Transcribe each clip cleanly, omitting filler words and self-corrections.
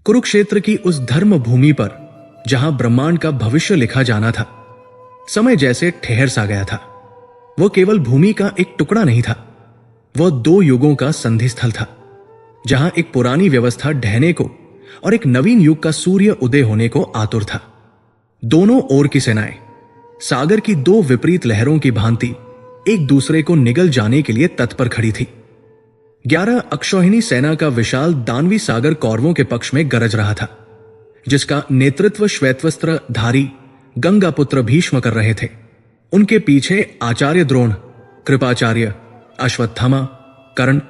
कुरुक्षेत्र की उस धर्म भूमि पर जहां ब्रह्मांड का भविष्य लिखा जाना था, समय जैसे ठहर सा गया था। वह केवल भूमि का एक टुकड़ा नहीं था, वह 2 युगों का संधि स्थल था, जहां एक पुरानी व्यवस्था ढहने को और एक नवीन युग का सूर्य उदय होने को आतुर था। दोनों ओर की सेनाएं सागर की 2 विपरीत लहरों की भांति एक दूसरे को निगल जाने के लिए तत्पर खड़ी थी। 11 अक्षौहिणी सेना का विशाल दानवी सागर कौरवों के पक्ष में गरज रहा था, जिसका नेतृत्व श्वेतवस्त्र धारी गंगापुत्र भीष्म कर रहे थे। उनके पीछे आचार्य द्रोण, कृपाचार्य, अश्वत्थामा, कर्ण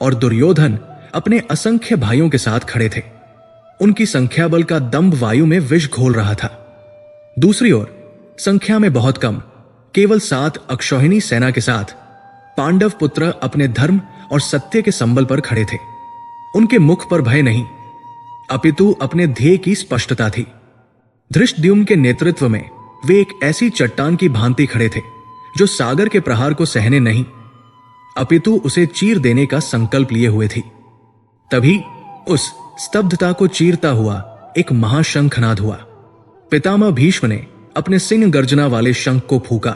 और दुर्योधन अपने असंख्य भाइयों के साथ खड़े थे। उनकी संख्या बल का दंभ वायु में विष घोल रहा था। दूसरी ओर संख्या में बहुत कम, केवल 7 अक्षौहिणी सेना के साथ पांडव पुत्र अपने धर्म और सत्य के संबल पर खड़े थे। उनके मुख पर भय नहीं, अपितु अपने ध्येय की स्पष्टता थी। धृष्टद्युम्न के नेतृत्व में वे एक ऐसी चट्टान की भांति खड़े थे जो सागर के प्रहार को सहने नहीं, अपितु उसे चीर देने का संकल्प लिए हुए थी। तभी उस स्तब्धता को चीरता हुआ एक महाशंखनाद हुआ। पितामह भीष्म ने अपने सिंह गर्जना वाले शंख को फूका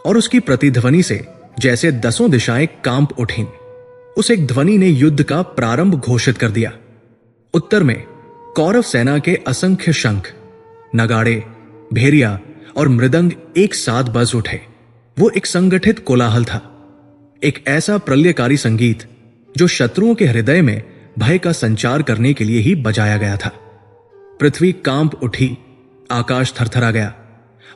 और उसकी प्रतिध्वनि से जैसे 10 दिशाएं कांप उठीं। उस एक ध्वनि ने युद्ध का प्रारंभ घोषित कर दिया। उत्तर में कौरव सेना के असंख्य शंख, नगाड़े, भेरिया और मृदंग एक साथ बज उठे। वो एक संगठित कोलाहल था, एक ऐसा प्रलयकारी संगीत जो शत्रुओं के हृदय में भय का संचार करने के लिए ही बजाया गया था। पृथ्वी कांप उठी, आकाश थरथरा गया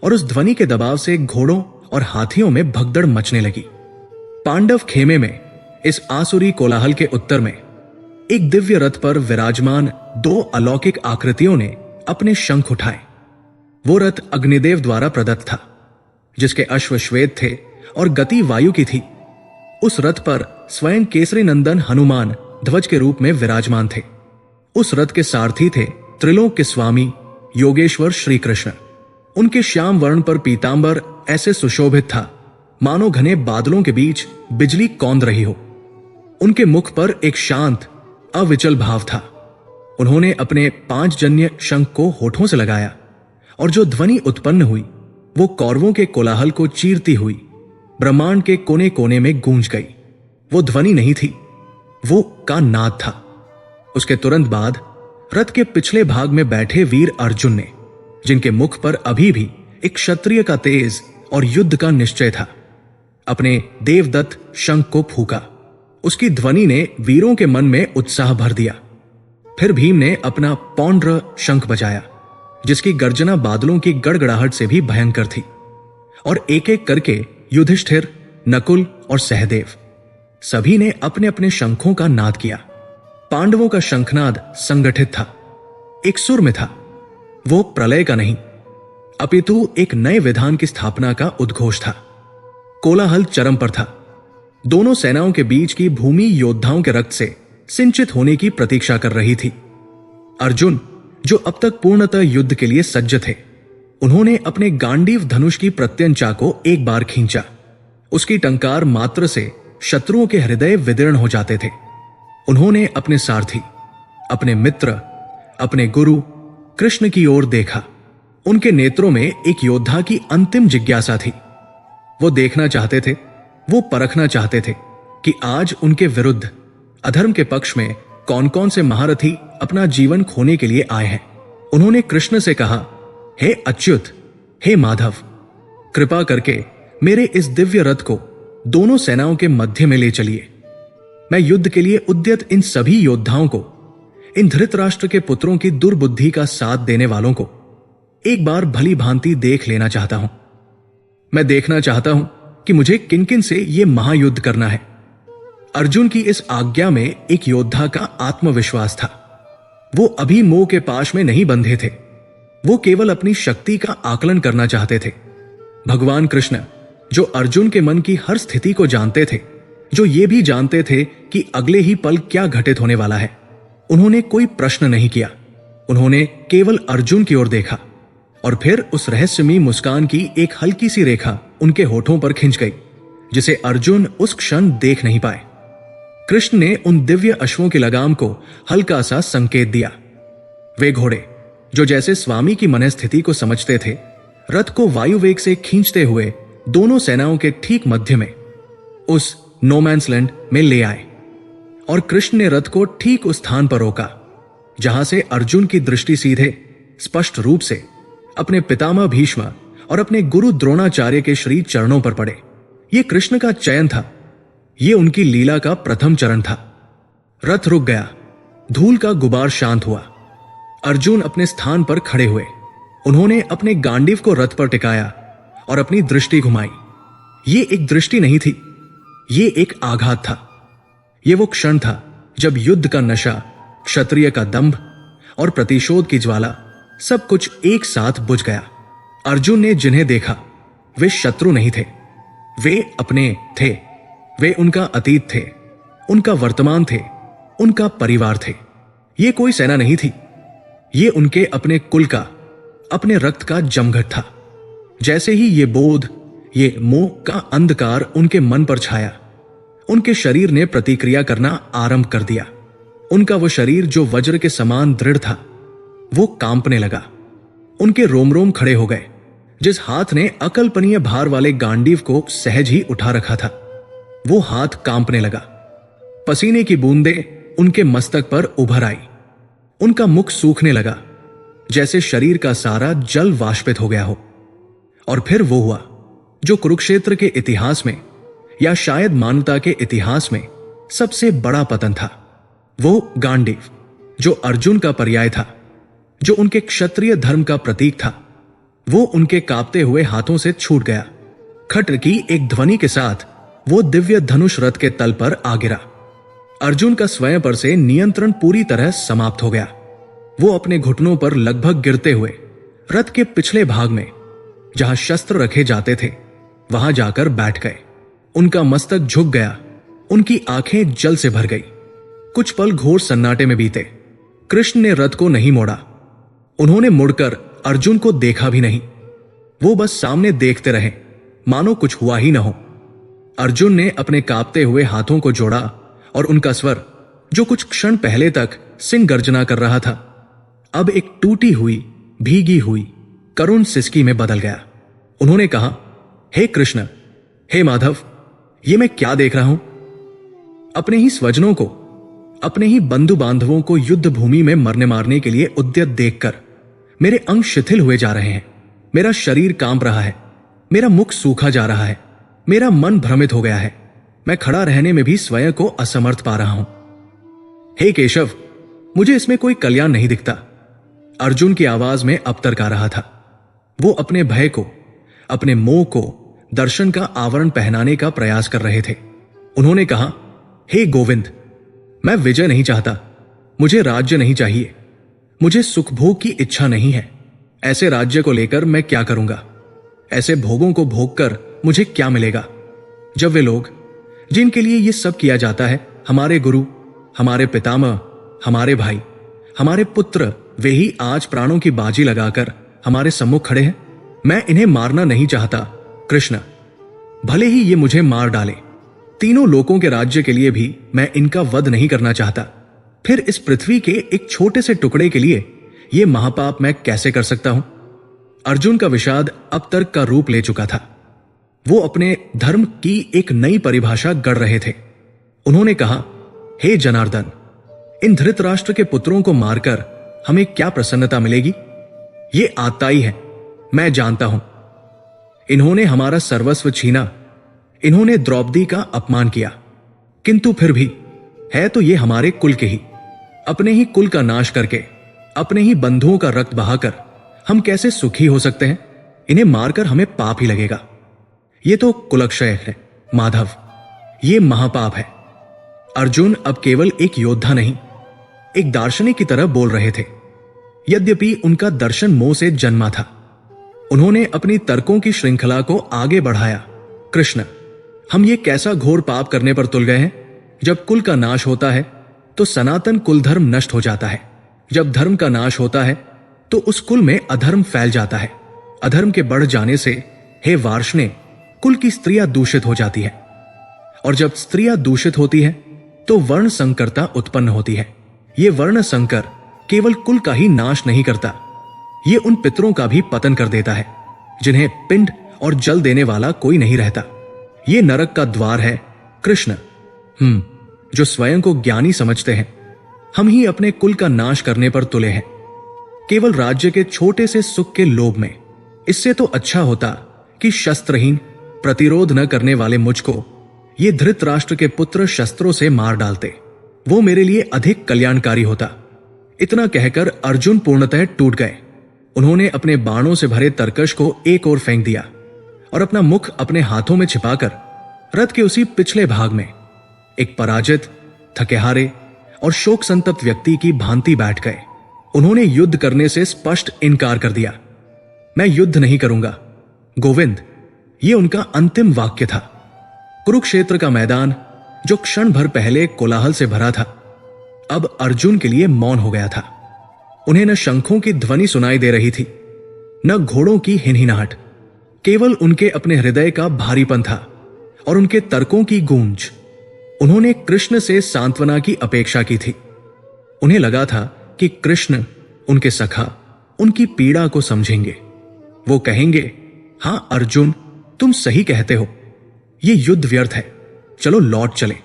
और उस ध्वनि के दबाव से घोड़ों और हाथियों में भगदड़ मचने लगी। पांडव खेमे में इस आसुरी कोलाहल के उत्तर में एक दिव्य रथ पर विराजमान 2 अलौकिक आकृतियों ने अपने शंख उठाए। वो रथ अग्निदेव द्वारा प्रदत्त था, जिसके अश्व श्वेत थे और गति वायु की थी। उस रथ पर स्वयं केसरी नंदन हनुमान ध्वज के रूप में विराजमान थे। उस रथ के सारथी थे त्रिलोक के स्वामी योगेश्वर श्री कृष्ण। उनके श्याम वर्ण पर पीतांबर ऐसे सुशोभित था मानो घने बादलों के बीच बिजली कौंद रही हो। उनके मुख पर एक शांत अविचल भाव था। उन्होंने अपने 5 जन्य शंख को होठों से लगाया और जो ध्वनि उत्पन्न हुई वो कौरवों के कोलाहल को चीरती हुई ब्रह्मांड के कोने कोने में गूंज गई। वो ध्वनि नहीं थी, वो का नाद था। उसके तुरंत बाद रथ के पिछले भाग में बैठे वीर अर्जुन ने, जिनके मुख पर अभी भी एक क्षत्रिय का तेज और युद्ध का निश्चय था, अपने देवदत्त शंख को फूका। उसकी ध्वनि ने वीरों के मन में उत्साह भर दिया। फिर भीम ने अपना पौंड्र शंख बजाया, जिसकी गर्जना बादलों की गड़गड़ाहट से भी भयंकर थी। और एक एक करके युधिष्ठिर, नकुल और सहदेव सभी ने अपने अपने शंखों का नाद किया। पांडवों का शंखनाद संगठित था, एक सुर में था। वो प्रलय का नहीं, अपितु एक नए विधान की स्थापना का उद्घोष था। कोलाहल चरम पर था। दोनों सेनाओं के बीच की भूमि योद्धाओं के रक्त से सिंचित होने की प्रतीक्षा कर रही थी। अर्जुन, जो अब तक पूर्णतः युद्ध के लिए सज्ज थे, उन्होंने अपने गांडीव धनुष की प्रत्यंचा को एक बार खींचा। उसकी टंकार मात्र से शत्रुओं के हृदय विदीर्ण हो जाते थे। उन्होंने अपने सारथी, अपने मित्र, अपने गुरु कृष्ण की ओर देखा। उनके नेत्रों में एक योद्धा की अंतिम जिज्ञासा थी। वो देखना चाहते थे, वो परखना चाहते थे कि आज उनके विरुद्ध अधर्म के पक्ष में कौन कौन से महारथी अपना जीवन खोने के लिए आए हैं। उन्होंने कृष्ण से कहा, हे अच्युत, हे माधव, कृपा करके मेरे इस दिव्य रथ को दोनों सेनाओं के मध्य में ले चलिए। मैं युद्ध के लिए उद्यत इन सभी योद्धाओं को, इन धृतराष्ट्र के पुत्रों की दुर्बुद्धि का साथ देने वालों को एक बार भली भांति देख लेना चाहता हूं। मैं देखना चाहता हूं कि मुझे किन किन से यह महायुद्ध करना है। अर्जुन की इस आज्ञा में एक योद्धा का आत्मविश्वास था। वो अभी मोह के पाश में नहीं बंधे थे, वो केवल अपनी शक्ति का आकलन करना चाहते थे। भगवान कृष्ण, जो अर्जुन के मन की हर स्थिति को जानते थे, जो ये भी जानते थे कि अगले ही पल क्या घटित होने वाला है, उन्होंने कोई प्रश्न नहीं किया। उन्होंने केवल अर्जुन की ओर देखा और फिर उस रहस्यमयी मुस्कान की एक हल्की सी रेखा उनके होठों पर खिंच गई, जिसे अर्जुन उस क्षण देख नहीं पाए। कृष्ण ने उन दिव्य अश्वों की लगाम को हल्का सा संकेत दिया। वे घोड़े जो जैसे स्वामी की मनस्थिति को समझते थे, रथ को वायु वेग से खींचते हुए दोनों सेनाओं के ठीक मध्य में उस नोमैन्स लैंड में ले आए और कृष्ण ने रथ को ठीक उस स्थान पर रोका जहां से अर्जुन की दृष्टि सीधे स्पष्ट रूप से अपने पितामह भीष्म और अपने गुरु द्रोणाचार्य के श्री चरणों पर पड़े। यह कृष्ण का चयन था, यह उनकी लीला का प्रथम चरण था। रथ रुक गया, धूल का गुबार शांत हुआ। अर्जुन अपने स्थान पर खड़े हुए। उन्होंने अपने गांडीव को रथ पर टिकाया और अपनी दृष्टि घुमाई। यह एक दृष्टि नहीं थी, यह एक आघात था। यह वो क्षण था जब युद्ध का नशा, क्षत्रिय का दंभ और प्रतिशोध की ज्वाला सब कुछ एक साथ बुझ गया। अर्जुन ने जिन्हें देखा वे शत्रु नहीं थे, वे अपने थे। वे उनका अतीत थे, उनका वर्तमान थे, उनका परिवार थे। ये कोई सेना नहीं थी, ये उनके अपने कुल का, अपने रक्त का जमघट था। जैसे ही ये बोध, ये मोह का अंधकार उनके मन पर छाया, उनके शरीर ने प्रतिक्रिया करना आरंभ कर दिया। उनका वो शरीर जो वज्र के समान दृढ़ था, वो कांपने लगा। उनके रोम रोम खड़े हो गए। जिस हाथ ने अकल्पनीय भार वाले गांडीव को सहज ही उठा रखा था, वो हाथ कांपने लगा। पसीने की बूंदें उनके मस्तक पर उभर आई। उनका मुख सूखने लगा, जैसे शरीर का सारा जल वाष्पित हो गया हो। और फिर वो हुआ जो कुरुक्षेत्र के इतिहास में या शायद मानवता के इतिहास में सबसे बड़ा पतन था। वो गांडीव जो अर्जुन का पर्याय था, जो उनके क्षत्रिय धर्म का प्रतीक था, वो उनके कांपते हुए हाथों से छूट गया। खट की एक ध्वनि के साथ वो दिव्य धनुष रथ के तल पर आ गिरा। अर्जुन का स्वयं पर से नियंत्रण पूरी तरह समाप्त हो गया। वो अपने घुटनों पर लगभग गिरते हुए रथ के पिछले भाग में जहां शस्त्र रखे जाते थे वहां जाकर बैठ गए। उनका मस्तक झुक गया, उनकी आंखें जल से भर गई। कुछ पल घोर सन्नाटे में बीते। कृष्ण ने रथ को नहीं मोड़ा। उन्होंने मुड़कर अर्जुन को देखा भी नहीं। वो बस सामने देखते रहे, मानो कुछ हुआ ही न हो। अर्जुन ने अपने कांपते हुए हाथों को जोड़ा और उनका स्वर, जो कुछ क्षण पहले तक सिंह गर्जना कर रहा था, अब एक टूटी हुई, भीगी हुई, करुण सिसकी में बदल गया। उन्होंने कहा, हे कृष्ण, हे माधव, ये मैं क्या देख रहा हूं? अपने ही स्वजनों को, अपने ही बंधु बांधवों को युद्ध भूमि में मरने मारने के लिए उद्यत देखकर मेरे अंग शिथिल हुए जा रहे हैं। मेरा शरीर कांप रहा है, मेरा मुख सूखा जा रहा है, मेरा मन भ्रमित हो गया है। मैं खड़ा रहने में भी स्वयं को असमर्थ पा रहा हूं। हे केशव, मुझे इसमें कोई कल्याण नहीं दिखता। अर्जुन की आवाज में अब तर्क आ रहा था। वो अपने भय को, अपने मोह को दर्शन का आवरण पहनाने का प्रयास कर रहे थे। उन्होंने कहा, हे गोविंद, मैं विजय नहीं चाहता, मुझे राज्य नहीं चाहिए, मुझे सुख भोग की इच्छा नहीं है। ऐसे राज्य को लेकर मैं क्या करूंगा? ऐसे भोगों को भोग कर मुझे क्या मिलेगा? जब वे लोग जिनके लिए यह सब किया जाता है, हमारे गुरु, हमारे पितामह, हमारे भाई, हमारे पुत्र, वे ही आज प्राणों की बाजी लगाकर हमारे सम्मुख खड़े हैं। मैं इन्हें मारना नहीं चाहता कृष्ण, भले ही ये मुझे मार डाले। तीनों लोकों के राज्य के लिए भी मैं इनका वध नहीं करना चाहता। फिर इस पृथ्वी के एक छोटे से टुकड़े के लिए यह महापाप मैं कैसे कर सकता हूं? अर्जुन का विषाद अब तर्क का रूप ले चुका था। वो अपने धर्म की एक नई परिभाषा गढ़ रहे थे। उन्होंने कहा, हे जनार्दन, इन धृतराष्ट्र के पुत्रों को मारकर हमें क्या प्रसन्नता मिलेगी? ये आत्ताई है, मैं जानता हूं। इन्होंने हमारा सर्वस्व छीना, इन्होंने द्रौपदी का अपमान किया, किंतु फिर भी है तो ये हमारे कुल के ही। अपने ही कुल का नाश करके, अपने ही बंधुओं का रक्त बहाकर हम कैसे सुखी हो सकते हैं? इन्हें मारकर हमें पाप ही लगेगा। ये तो कुलक्षय है माधव, ये महापाप है। अर्जुन अब केवल एक योद्धा नहीं, एक दार्शनिक की तरह बोल रहे थे। यद्यपि उनका दर्शन मोह से जन्मा था। उन्होंने अपनी तर्कों की श्रृंखला को आगे बढ़ाया। कृष्ण, हम ये कैसा घोर पाप करने पर तुल गए हैं? जब कुल का नाश होता है तो सनातन कुल धर्म नष्ट हो जाता है। जब धर्म का नाश होता है तो उस कुल में अधर्म फैल जाता है। अधर्म के बढ़ जाने से, हे वार्ष्णे, कुल की स्त्रियां दूषित हो जाती है, और जब स्त्रियां दूषित होती है तो वर्ण संकरता उत्पन्न होती है। ये वर्ण संकर केवल कुल का ही नाश नहीं करता, ये उन पितरों का भी पतन कर देता है जिन्हें पिंड और जल देने वाला कोई नहीं रहता। ये नरक का द्वार है कृष्ण, जो स्वयं को ज्ञानी समझते हैं। हम ही अपने कुल का नाश करने पर तुले हैं, केवल राज्य के छोटे से सुख के लोभ में। इससे तो अच्छा होता कि शस्त्रहीन, प्रतिरोध न करने वाले मुझको ये धृतराष्ट्र के पुत्र शस्त्रों से मार डालते, वो मेरे लिए अधिक कल्याणकारी होता। इतना कहकर अर्जुन पूर्णतः टूट गए। उन्होंने अपने बाणों से भरे तरकश को एक ओर फेंक दिया और अपना मुख अपने हाथों में छिपाकर रथ के उसी पिछले भाग में एक पराजित, थकेहारे और शोक संतप्त व्यक्ति की भांति बैठ गए। उन्होंने युद्ध करने से स्पष्ट इनकार कर दिया। मैं युद्ध नहीं करूंगा गोविंद, ये उनका अंतिम वाक्य था। कुरुक्षेत्र का मैदान, जो क्षण भर पहले कोलाहल से भरा था, अब अर्जुन के लिए मौन हो गया था। उन्हें न शंखों की ध्वनि सुनाई दे रही थी, न घोड़ों की हिनहिनाहट। केवल उनके अपने हृदय का भारीपन था और उनके तर्कों की गूंज। उन्होंने कृष्ण से सांत्वना की अपेक्षा की थी। उन्हें लगा था कि कृष्ण, उनके सखा, उनकी पीड़ा को समझेंगे। वो कहेंगे, हां अर्जुन, तुम सही कहते हो, ये युद्ध व्यर्थ है, चलो लौट चले।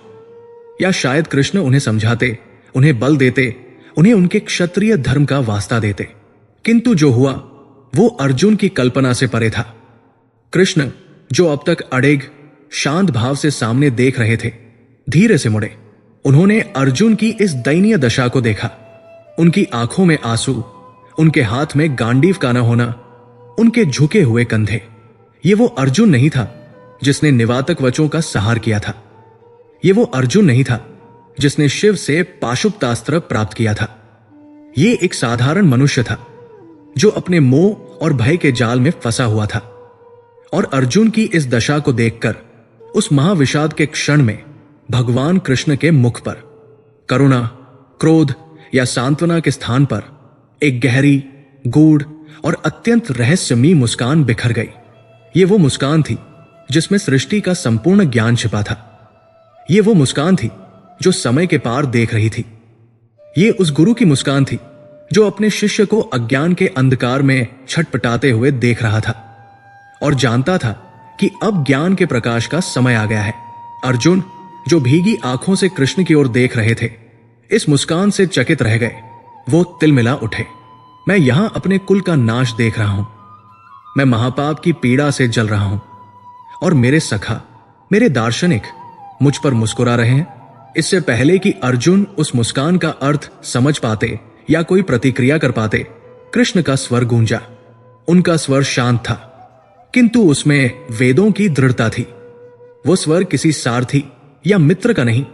या शायद कृष्ण उन्हें समझाते, उन्हें बल देते, उन्हें उनके क्षत्रिय धर्म का वास्ता देते। किंतु जो हुआ वो अर्जुन की कल्पना से परे था। कृष्ण, जो अब तक अड़ेग, शांत भाव से सामने देख रहे थे, धीरे से मुड़े। उन्होंने अर्जुन की इस दयनीय दशा को देखा। उनकी आंखों में आंसू, उनके हाथ में गांडीव का न होना, उनके झुके हुए कंधे। ये वो अर्जुन नहीं था जिसने निवातक वचों का सहार किया था। ये वो अर्जुन नहीं था जिसने शिव से पाशुपतास्त्र प्राप्त किया था। ये एक साधारण मनुष्य था जो अपने मोह और भय के जाल में फंसा हुआ था। और अर्जुन की इस दशा को देखकर उस महाविषाद के क्षण में भगवान कृष्ण के मुख पर करुणा, क्रोध या सांत्वना के स्थान पर एक गहरी, गूढ़ और अत्यंत रहस्यमयी मुस्कान बिखर गई। ये वो मुस्कान थी जिसमें सृष्टि का संपूर्ण ज्ञान छिपा था। ये वो मुस्कान थी जो समय के पार देख रही थी। ये उस गुरु की मुस्कान थी जो अपने शिष्य को अज्ञान के अंधकार में छटपटाते हुए देख रहा था और जानता था कि अब ज्ञान के प्रकाश का समय आ गया है। अर्जुन, जो भीगी आंखों से कृष्ण की ओर देख रहे थे, इस मुस्कान से चकित रह गए। वो तिलमिला उठे। मैं यहां अपने कुल का नाश देख रहा हूं, मैं महापाप की पीड़ा से जल रहा हूं और मेरे सखा, मेरे दार्शनिक मुझ पर मुस्कुरा रहे हैं। इससे पहले कि अर्जुन उस मुस्कान का अर्थ समझ पाते या कोई प्रतिक्रिया कर पाते, कृष्ण का स्वर गूंजा। उनका स्वर शांत था, किंतु उसमें वेदों की दृढ़ता थी। वो स्वर किसी सारथी या मित्र का नहीं,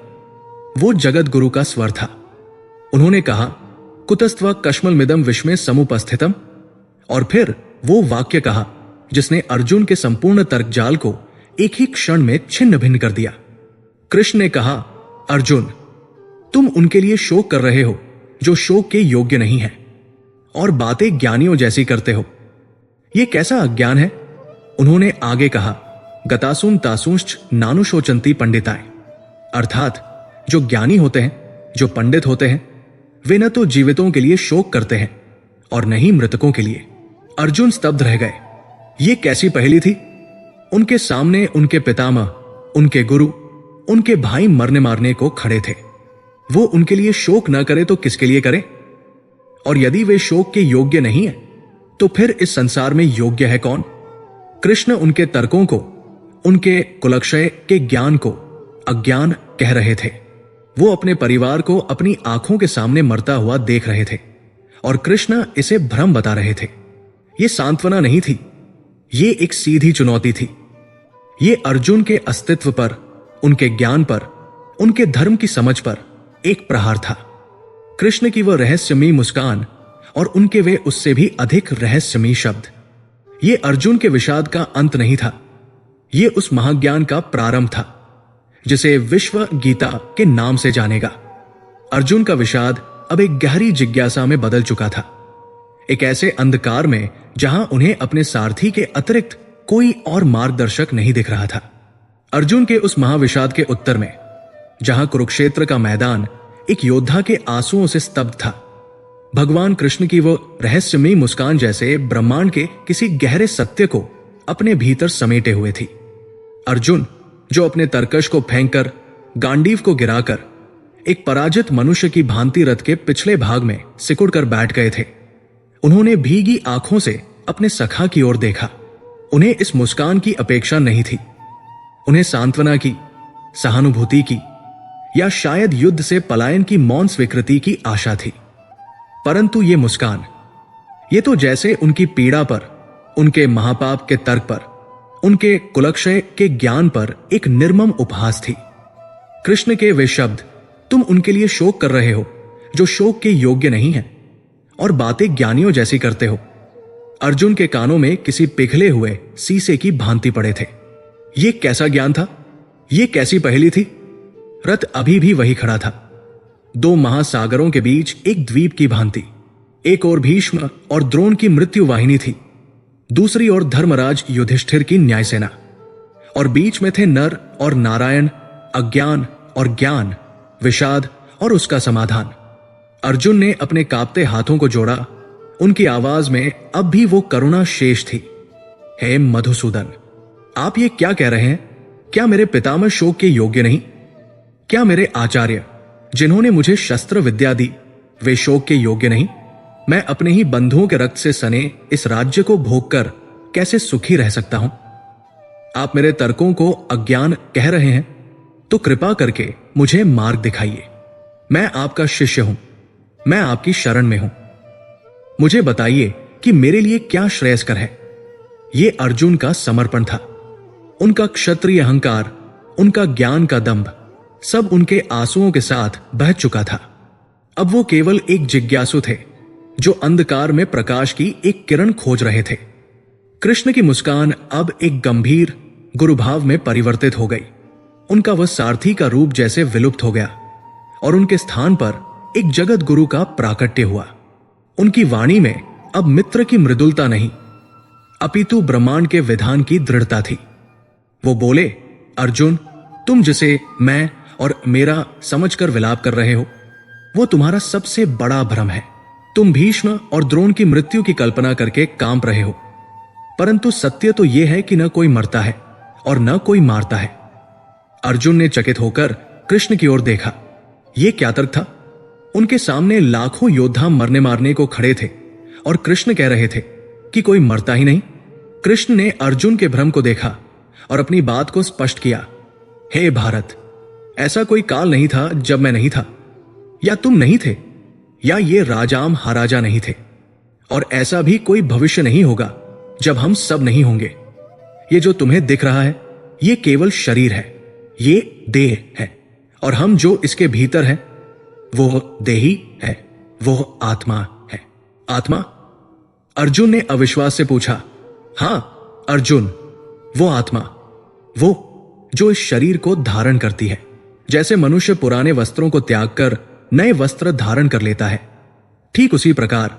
वो जगत गुरु का स्वर था। उन्होंने कहा, कुतस्त्व कश्मलमिदं विश्मे समुपस्थितम। और फिर वो वाक्य कहा जिसने अर्जुन के संपूर्ण तर्कजाल को एक ही क्षण में छिन्न भिन्न कर दिया। कृष्ण ने कहा, अर्जुन, तुम उनके लिए शोक कर रहे हो जो शोक के योग्य नहीं है और बातें ज्ञानियों जैसी करते हो। यह कैसा अज्ञान है? उन्होंने आगे कहा, गतासुन तासुंश्च नानुशोचंती पंडिताएं। अर्थात जो ज्ञानी होते हैं, जो पंडित होते हैं, वे न तो जीवितों के लिए शोक करते हैं और न ही मृतकों के लिए। अर्जुन स्तब्ध रह गए। ये कैसी पहेली थी? उनके सामने उनके पितामह, उनके गुरु, उनके भाई मरने मारने को खड़े थे। वो उनके लिए शोक न करे तो किसके लिए करे? और यदि वे शोक के योग्य नहीं है तो फिर इस संसार में योग्य है कौन? कृष्ण उनके तर्कों को, उनके कुलक्षय के ज्ञान को अज्ञान कह रहे थे। वो अपने परिवार को अपनी आंखों के सामने मरता हुआ देख रहे थे और कृष्ण इसे भ्रम बता रहे थे। ये सांत्वना नहीं थी, ये एक सीधी चुनौती थी। ये अर्जुन के अस्तित्व पर, उनके ज्ञान पर, उनके धर्म की समझ पर एक प्रहार था। कृष्ण की वह रहस्यमयी मुस्कान और उनके वे उससे भी अधिक रहस्यमयी शब्द, ये अर्जुन के विषाद का अंत नहीं था, ये उस महाज्ञान का प्रारंभ था जिसे विश्व गीता के नाम से जानेगा। अर्जुन का विषाद अब एक गहरी जिज्ञासा में बदल चुका था, एक ऐसे अंधकार में जहां उन्हें अपने सारथी के अतिरिक्त कोई और मार्गदर्शक नहीं दिख रहा था। अर्जुन के उस महाविषाद के उत्तर में, जहां कुरुक्षेत्र का मैदान एक योद्धा के आंसुओं से स्तब्ध था, भगवान कृष्ण की वो रहस्यमयी मुस्कान जैसे ब्रह्मांड के किसी गहरे सत्य को अपने भीतर समेटे हुए थी। अर्जुन, जो अपने तरकश को फेंककर गांडीव को गिराकर एक पराजित मनुष्य की भांति रथ के पिछले भाग में सिकुड़ कर बैठ गए थे, उन्होंने भीगी आंखों से अपने सखा की ओर देखा। उन्हें इस मुस्कान की अपेक्षा नहीं थी। उन्हें सांत्वना की, सहानुभूति की या शायद युद्ध से पलायन की मौन स्वीकृति की आशा थी। परंतु ये मुस्कान, ये तो जैसे उनकी पीड़ा पर, उनके महापाप के तर्क पर, उनके कुलक्षय के ज्ञान पर एक निर्मम उपहास थी। कृष्ण के वे शब्द, तुम उनके लिए शोक कर रहे हो जो शोक के योग्य नहीं है और बातें ज्ञानियों जैसी करते हो, अर्जुन के कानों में किसी पिघले हुए सीसे की भांति पड़े थे। ये कैसा ज्ञान था? ये कैसी पहेली थी? रथ अभी भी वही खड़ा था, दो महासागरों के बीच एक द्वीप की भांति। एक ओर भीष्म और द्रोण की मृत्यु वाहिनी थी, दूसरी ओर धर्मराज युधिष्ठिर की न्यायसेना, और बीच में थे नर और नारायण, अज्ञान और ज्ञान, विषाद और उसका समाधान। अर्जुन ने अपने कांपते हाथों को जोड़ा। उनकी आवाज में अब भी वो करुणा शेष थी। हे मधुसूदन, आप ये क्या कह रहे हैं? क्या मेरे पितामह शोक के योग्य नहीं? क्या मेरे आचार्य, जिन्होंने मुझे शस्त्र विद्या दी, वे शोक के योग्य नहीं? मैं अपने ही बंधुओं के रक्त से सने इस राज्य को भोगकर कैसे सुखी रह सकता हूं? आप मेरे तर्कों को अज्ञान कह रहे हैं, तो कृपा करके मुझे मार्ग दिखाइए। मैं आपका शिष्य हूं, मैं आपकी शरण में हूं। मुझे बताइए कि मेरे लिए क्या श्रेयस्कर है। यह अर्जुन का समर्पण था। उनका क्षत्रिय अहंकार, उनका ज्ञान का दंभ, सब उनके आंसुओं के साथ बह चुका था। अब वो केवल एक जिज्ञासु थे जो अंधकार में प्रकाश की एक किरण खोज रहे थे। कृष्ण की मुस्कान अब एक गंभीर गुरुभाव में परिवर्तित हो गई। उनका वह सारथी का रूप जैसे विलुप्त हो गया और उनके स्थान पर एक जगत गुरु का प्राकट्य हुआ। उनकी वाणी में अब मित्र की मृदुलता नहीं, अपितु ब्रह्मांड के विधान की दृढ़ता थी। वो बोले, अर्जुन, तुम जिसे मैं और मेरा समझकर विलाप कर रहे हो, वो तुम्हारा सबसे बड़ा भ्रम है। तुम भीष्म और द्रोण की मृत्यु की कल्पना करके कांप रहे हो, परंतु सत्य तो यह है कि न कोई मरता है और न कोई मारता है। अर्जुन ने चकित होकर कृष्ण की ओर देखा। यह क्या तर्क था? उनके सामने लाखों योद्धा मरने मारने को खड़े थे और कृष्ण कह रहे थे कि कोई मरता ही नहीं। कृष्ण ने अर्जुन के भ्रम को देखा और अपनी बात को स्पष्ट किया। हे भारत, ऐसा कोई काल नहीं था जब मैं नहीं था, या तुम नहीं थे, या ये राजाम हाराजा नहीं थे, और ऐसा भी कोई भविष्य नहीं होगा जब हम सब नहीं होंगे। ये जो तुम्हें दिख रहा है, ये केवल शरीर है, ये देह है, और हम जो इसके भीतर हैं वो देही है, वो आत्मा है। आत्मा? अर्जुन ने अविश्वास से पूछा। हां अर्जुन, वो आत्मा, वो जो इस शरीर को धारण करती है। जैसे मनुष्य पुराने वस्त्रों को त्याग कर नए वस्त्र धारण कर लेता है, ठीक उसी प्रकार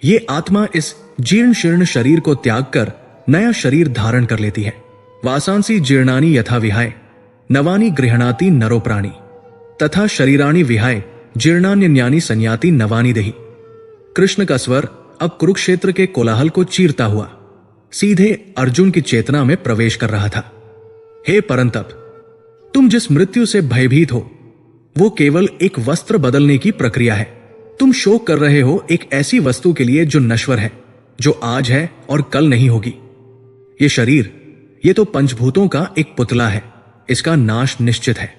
ये आत्मा इस जीर्ण शीर्ण शरीर को त्याग कर नया शरीर धारण कर लेती है। वासांसी जीर्णानि यथा विहाय नवानि गृह्णाति नरो प्राणी तथा शरीराणि विहाय जीर्णान्यन्यानि संयाति नवानि देहि। कृष्ण का स्वर अब कुरुक्षेत्र के कोलाहल को चीरता हुआ सीधे अर्जुन की चेतना में प्रवेश कर रहा था। हे परंतप, तुम जिस मृत्यु से भयभीत हो वो केवल एक वस्त्र बदलने की प्रक्रिया है। तुम शोक कर रहे हो एक ऐसी वस्तु के लिए जो नश्वर है, जो आज है और कल नहीं होगी। ये शरीर, ये तो पंचभूतों का एक पुतला है, इसका नाश निश्चित है,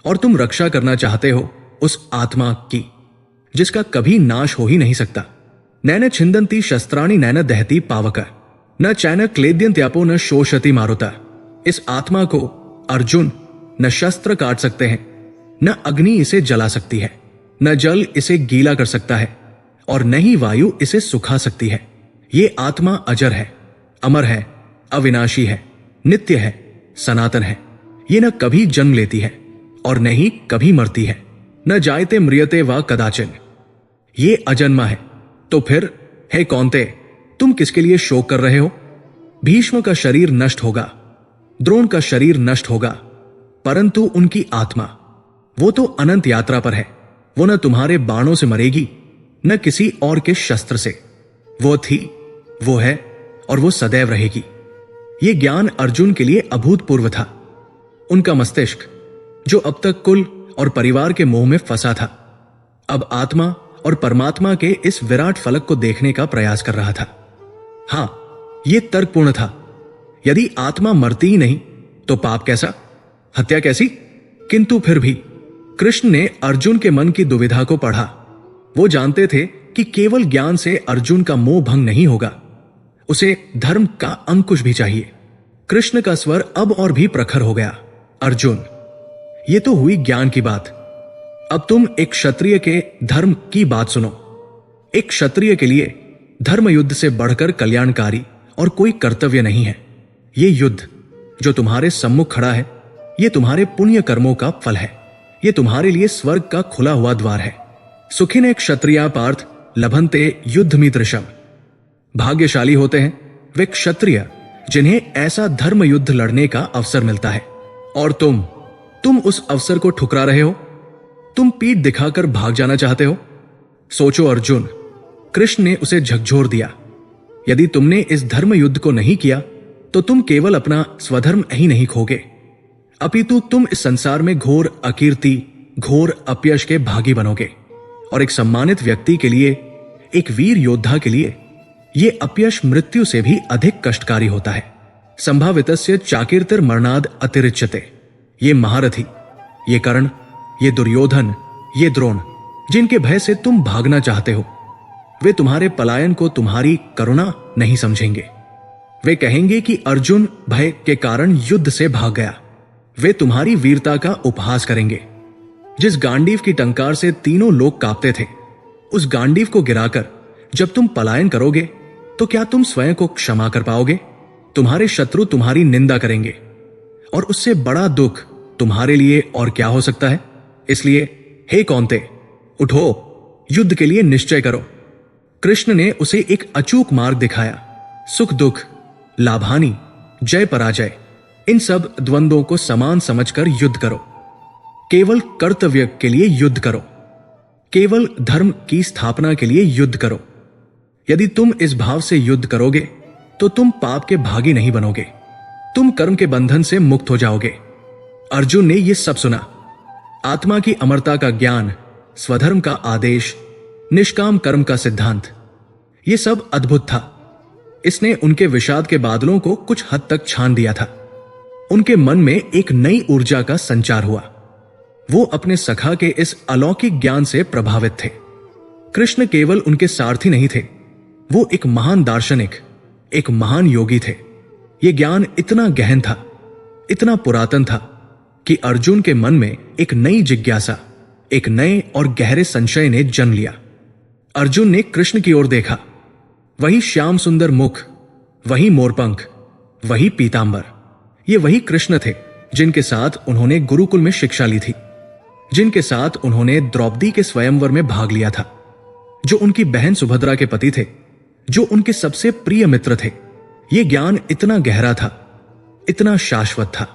और तुम रक्षा करना चाहते हो उस आत्मा की जिसका कभी नाश हो ही नहीं सकता। नैन छिंदंती शस्त्राणि नैन दहती पावक न चैन क्लेद्यंत्यापो न शोषति मारुता। इस आत्मा को अर्जुन न शस्त्र काट सकते हैं, न अग्नि इसे जला सकती है, न जल इसे गीला कर सकता है, और न ही वायु इसे सुखा सकती है। ये आत्मा अजर है, अमर है, अविनाशी है, नित्य है, सनातन है। ये न कभी जन्म लेती है और न ही कभी मरती है, न जायते म्रियते व कदाचिन। ये अजन्मा है। तो फिर हे कौन्ते, तुम किसके लिए शोक कर रहे हो? भीष्म का शरीर नष्ट होगा, द्रोण का शरीर नष्ट होगा, परंतु उनकी आत्मा, वो तो अनंत यात्रा पर है। वो न तुम्हारे बाणों से मरेगी, न किसी और के शस्त्र से। वो थी, वो है और वो सदैव रहेगी। ये ज्ञान अर्जुन के लिए अभूतपूर्व था। उनका मस्तिष्क, जो अब तक कुल और परिवार के मोह में फंसा था, अब आत्मा और परमात्मा के इस विराट फलक को देखने का प्रयास कर रहा था। हां, यह तर्कपूर्ण था। यदि आत्मा मरती ही नहीं तो पाप कैसा, हत्या कैसी? किंतु फिर भी कृष्ण ने अर्जुन के मन की दुविधा को पढ़ा। वो जानते थे कि केवल ज्ञान से अर्जुन का मोह भंग नहीं होगा, उसे धर्म का अंकुश भी चाहिए। कृष्ण का स्वर अब और भी प्रखर हो गया। अर्जुन, ये तो हुई ज्ञान की बात। अब तुम एक क्षत्रिय के धर्म की बात सुनो। एक क्षत्रिय के लिए धर्म युद्ध से बढ़कर कल्याणकारी और कोई कर्तव्य नहीं है। ये युद्ध जो तुम्हारे सम्मुख खड़ा है, ये तुम्हारे पुण्य कर्मों का फल है। ये तुम्हारे लिए स्वर्ग का खुला हुआ द्वार है। सुखिने क्षत्रिया पार्थ लभन्ते युद्धमिदृशम। भाग्यशाली होते हैं वे क्षत्रिय जिन्हें ऐसा धर्म युद्ध लड़ने का अवसर मिलता है। और तुम उस अवसर को ठुकरा रहे हो। तुम पीठ दिखाकर भाग जाना चाहते हो। सोचो अर्जुन, कृष्ण ने उसे झकझोर दिया। यदि तुमने इस धर्म युद्ध को नहीं किया तो तुम केवल अपना स्वधर्म ही नहीं खोगे, अपितु तुम इस संसार में घोर अकीर्ति, घोर अपयश के भागी बनोगे। और एक सम्मानित व्यक्ति के लिए, एक वीर योद्धा के लिए यह अपयश मृत्यु से भी अधिक कष्टकारी होता है। संभावितस्य चाकीर्तिर मरणाद अतिरिच्यते। ये महारथी, ये कर्ण, ये दुर्योधन, ये द्रोण, जिनके भय से तुम भागना चाहते हो, वे तुम्हारे पलायन को तुम्हारी करुणा नहीं समझेंगे। वे कहेंगे कि अर्जुन भय के कारण युद्ध से भाग गया। वे तुम्हारी वीरता का उपहास करेंगे। जिस गांडीव की टंकार से तीनों लोग कांपते थे, उस गांडीव को गिराकर जब तुम पलायन करोगे तो क्या तुम स्वयं को क्षमा कर पाओगे? तुम्हारे शत्रु तुम्हारी निंदा करेंगे, और उससे बड़ा दुख तुम्हारे लिए और क्या हो सकता है? इसलिए हे कौन्ते, उठो, युद्ध के लिए निश्चय करो। कृष्ण ने उसे एक अचूक मार्ग दिखाया। सुख दुख, लाभानी, जय पराजय, इन सब द्वंद्वों को समान समझकर युद्ध करो। केवल कर्तव्य के लिए युद्ध करो। केवल धर्म की स्थापना के लिए युद्ध करो। यदि तुम इस भाव से युद्ध करोगे तो तुम पाप के भागी नहीं बनोगे, तुम कर्म के बंधन से मुक्त हो जाओगे। अर्जुन ने यह सब सुना। आत्मा की अमरता का ज्ञान, स्वधर्म का आदेश, निष्काम कर्म का सिद्धांत, यह सब अद्भुत था। इसने उनके विषाद के बादलों को कुछ हद तक छान दिया था। उनके मन में एक नई ऊर्जा का संचार हुआ। वो अपने सखा के इस अलौकिक ज्ञान से प्रभावित थे। कृष्ण केवल उनके सारथी नहीं थे, वो एक महान दार्शनिक, एक महान योगी थे। ये ज्ञान इतना गहन था, इतना पुरातन था कि अर्जुन के मन में एक नई जिज्ञासा, एक नए और गहरे संशय ने जन्म लिया। अर्जुन ने कृष्ण की ओर देखा। वही श्याम सुंदर मुख, वही मोरपंख, वही पीतांबर, ये वही कृष्ण थे जिनके साथ उन्होंने गुरुकुल में शिक्षा ली थी, जिनके साथ उन्होंने द्रौपदी के स्वयंवर में भाग लिया था, जो उनकी बहन सुभद्रा के पति थे, जो उनके सबसे प्रिय मित्र थे। यह ज्ञान इतना गहरा था, इतना शाश्वत था।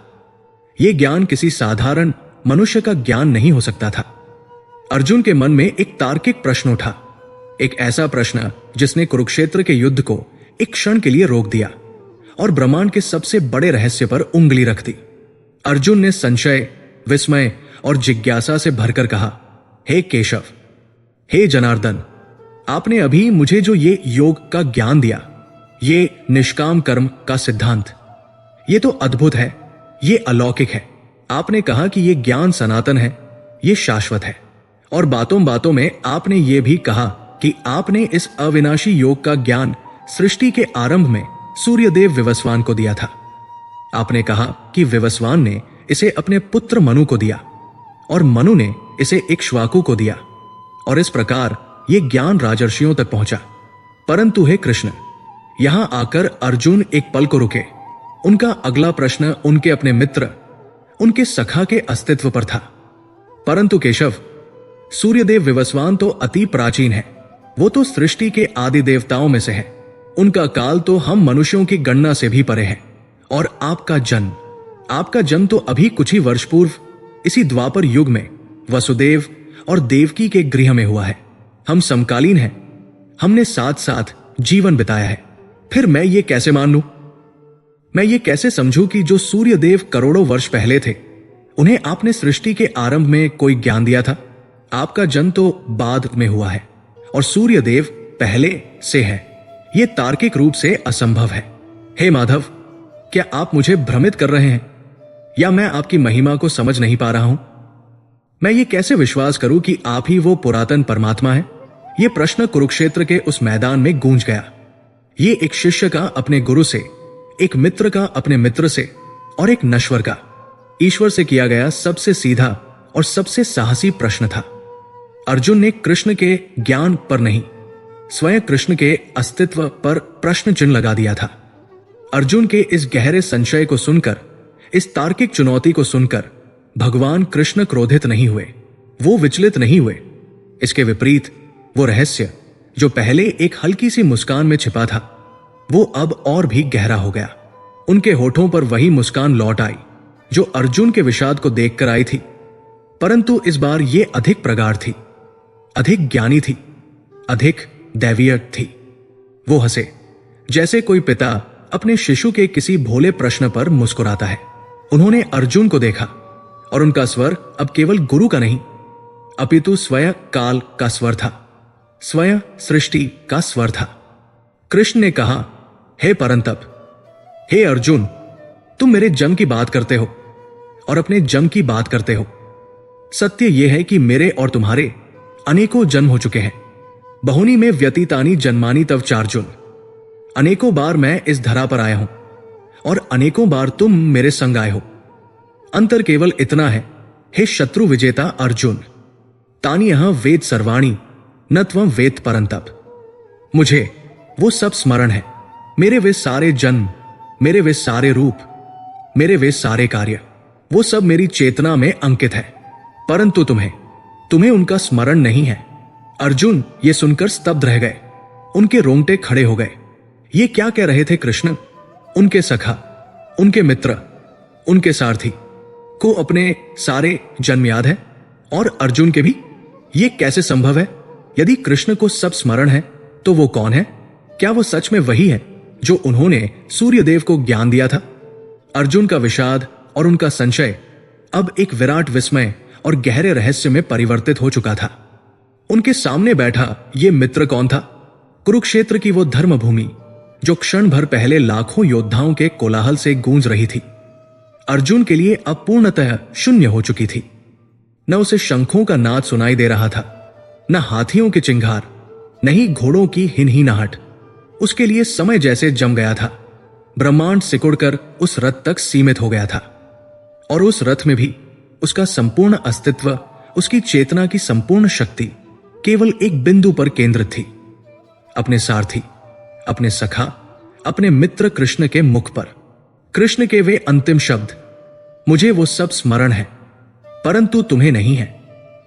यह ज्ञान किसी साधारण मनुष्य का ज्ञान नहीं हो सकता था। अर्जुन के मन में एक तार्किक प्रश्न उठा, एक ऐसा प्रश्न जिसने कुरुक्षेत्र के युद्ध को एक क्षण के लिए रोक दिया और ब्रह्मांड के सबसे बड़े रहस्य पर उंगली रख दी। अर्जुन ने संशय, विस्मय और जिज्ञासा से भरकर कहा, हे केशव, हे जनार्दन, आपने अभी मुझे जो ये योग का ज्ञान दिया, ये निष्काम कर्म का सिद्धांत, ये तो अद्भुत है, ये अलौकिक है। आपने कहा कि ये ज्ञान सनातन है, ये शाश्वत है, और बातों बातों में आपने ये भी कहा कि आपने इस अविनाशी योग का ज्ञान सृष्टि के आरंभ में सूर्यदेव विवस्वान को दिया था। आपने कहा कि विवस्वान ने इसे अपने पुत्र मनु को दिया और मनु ने इसे इक्ष्वाकु को दिया, और इस प्रकार यह ज्ञान राजर्षियों तक पहुंचा। परंतु हे कृष्ण, यहां आकर अर्जुन एक पल को रुके। उनका अगला प्रश्न उनके अपने मित्र, उनके सखा के अस्तित्व पर था। परंतु केशव, सूर्यदेव विवस्वान तो अति प्राचीन है, वो तो सृष्टि के आदि देवताओं में से है। उनका काल तो हम मनुष्यों की गणना से भी परे है। और आपका जन्म तो अभी कुछ ही वर्ष पूर्व इसी द्वापर युग में वसुदेव और देवकी के गृह में हुआ है। हम समकालीन हैं, हमने साथ साथ जीवन बिताया है, फिर मैं ये कैसे मान लूं? मैं ये कैसे समझूं कि जो सूर्यदेव करोड़ों वर्ष पहले थे, उन्हें आपने सृष्टि के आरंभ में कोई ज्ञान दिया था? आपका जन्म तो बाद में हुआ है और सूर्यदेव पहले से है। यह तार्किक रूप से असंभव है। हे माधव, क्या आप मुझे भ्रमित कर रहे हैं या मैं आपकी महिमा को समझ नहीं पा रहा हूं? मैं ये कैसे विश्वास करूं कि आप ही वो पुरातन परमात्मा हैं? यह प्रश्न कुरुक्षेत्र के उस मैदान में गूंज गया। ये एक शिष्य का अपने गुरु से, एक मित्र का अपने मित्र से और एक नश्वर का ईश्वर से किया गया सबसे सीधा और सबसे साहसी प्रश्न था। अर्जुन ने कृष्ण के ज्ञान पर नहीं, स्वयं कृष्ण के अस्तित्व पर प्रश्न चिन्ह लगा दिया था। अर्जुन के इस गहरे संशय को सुनकर, इस तार्किक चुनौती को सुनकर भगवान कृष्ण क्रोधित नहीं हुए, वो विचलित नहीं हुए। इसके विपरीत वो रहस्य जो पहले एक हल्की सी मुस्कान में छिपा था, वो अब और भी गहरा हो गया। उनके होठों पर वही मुस्कान लौट आई जो अर्जुन के विषाद को देखकर आई थी, परंतु इस बार ये अधिक प्रगाढ़ थी, अधिक ज्ञानी थी, अधिक दैवीय थी। वो हंसे जैसे कोई पिता अपने शिशु के किसी भोले प्रश्न पर मुस्कुराता है। उन्होंने अर्जुन को देखा और उनका स्वर अब केवल गुरु का नहीं, अपितु स्वयं काल का स्वर था, स्वयं सृष्टि का स्वर था। कृष्ण ने कहा, हे परंतप, हे अर्जुन, तुम मेरे जन्म की बात करते हो और अपने जन्म की बात करते हो। सत्य यह है कि मेरे और तुम्हारे अनेकों जन्म हो चुके हैं। बहुनी में व्यतीतानी जन्मानी तव चार्जुन। अनेकों बार मैं इस धरा पर आया हूं और अनेकों बार तुम मेरे संग आए हो। अंतर केवल इतना है, हे शत्रु विजेता अर्जुन, तानी यहां वेद सर्वाणी न त्वं वेद परंतप। मुझे वो सब स्मरण है, मेरे वे सारे जन्म, मेरे वे सारे रूप, मेरे वे सारे कार्य, वो सब मेरी चेतना में अंकित है, परंतु तुम्हें उनका स्मरण नहीं है। अर्जुन ये सुनकर स्तब्ध रह गए, उनके रोंगटे खड़े हो गए। ये क्या कह रहे थे कृष्ण? उनके सखा, उनके मित्र, उनके सारथी को अपने सारे जन्म याद है और अर्जुन के भी? ये कैसे संभव है? यदि कृष्ण को सब स्मरण है तो वो कौन है? क्या वो सच में वही है जो उन्होंने सूर्यदेव को ज्ञान दिया था? अर्जुन का विषाद और उनका संशय अब एक विराट विस्मय और गहरे रहस्य में परिवर्तित हो चुका था। उनके सामने बैठा ये मित्र कौन था? कुरुक्षेत्र की वो धर्मभूमि जो क्षण भर पहले लाखों योद्धाओं के कोलाहल से गूंज रही थी, अर्जुन के लिए अब पूर्णतः शून्य हो चुकी थी। न उसे शंखों का नाद सुनाई दे रहा था, न हाथियों के चिंगार, न ही घोड़ों की हिनहिनाहट। उसके लिए समय जैसे जम गया था। ब्रह्मांड सिकुड़कर उस रथ तक सीमित हो गया था और उस रथ में भी उसका संपूर्ण अस्तित्व, उसकी चेतना की संपूर्ण शक्ति केवल एक बिंदु पर केंद्रित थी, अपने सारथी, अपने सखा, अपने मित्र कृष्ण के मुख पर। कृष्ण के वे अंतिम शब्द, मुझे वो सब स्मरण है परंतु तुम्हें नहीं है।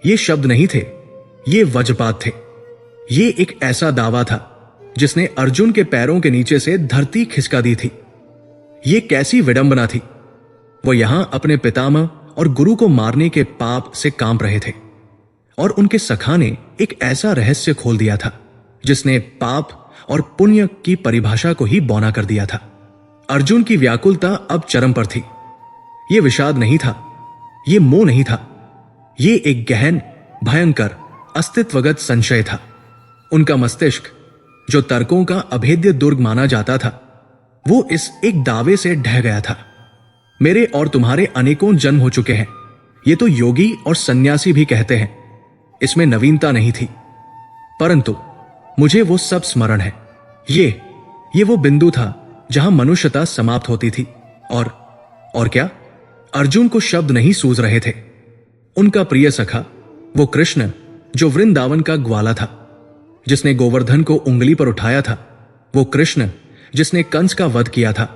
ये शब्द नहीं थे, ये वज्रपात थे। ये एक ऐसा दावा था जिसने अर्जुन के पैरों के नीचे से धरती खिसका दी थी। ये कैसी विडंबना थी। वो यहां अपने पितामह और गुरु को मारने के पाप से कांप रहे थे और उनके सखा ने एक ऐसा रहस्य खोल दिया था जिसने पाप और पुण्य की परिभाषा को ही बौना कर दिया था। अर्जुन की व्याकुलता अब चरम पर थी। यह विषाद नहीं था, यह मोह नहीं था, यह एक गहन, भयंकर, अस्तित्वगत संशय था। उनका मस्तिष्क, जो तर्कों का अभेद्य दुर्ग माना जाता था, वो इस एक दावे से ढह गया था। मेरे और तुम्हारे अनेकों जन्म हो चुके हैं, ये तो योगी और सन्यासी भी कहते हैं। इसमें नवीनता नहीं थी, परंतु मुझे वो सब स्मरण है। ये वो बिंदु था जहां मनुष्यता समाप्त होती थी। और क्या? अर्जुन को शब्द नहीं सूझ रहे थे। उनका प्रिय सखा, वो कृष्ण जो वृंदावन का ग्वाला था, जिसने गोवर्धन को उंगली पर उठाया था, वो कृष्ण जिसने कंस का वध किया था,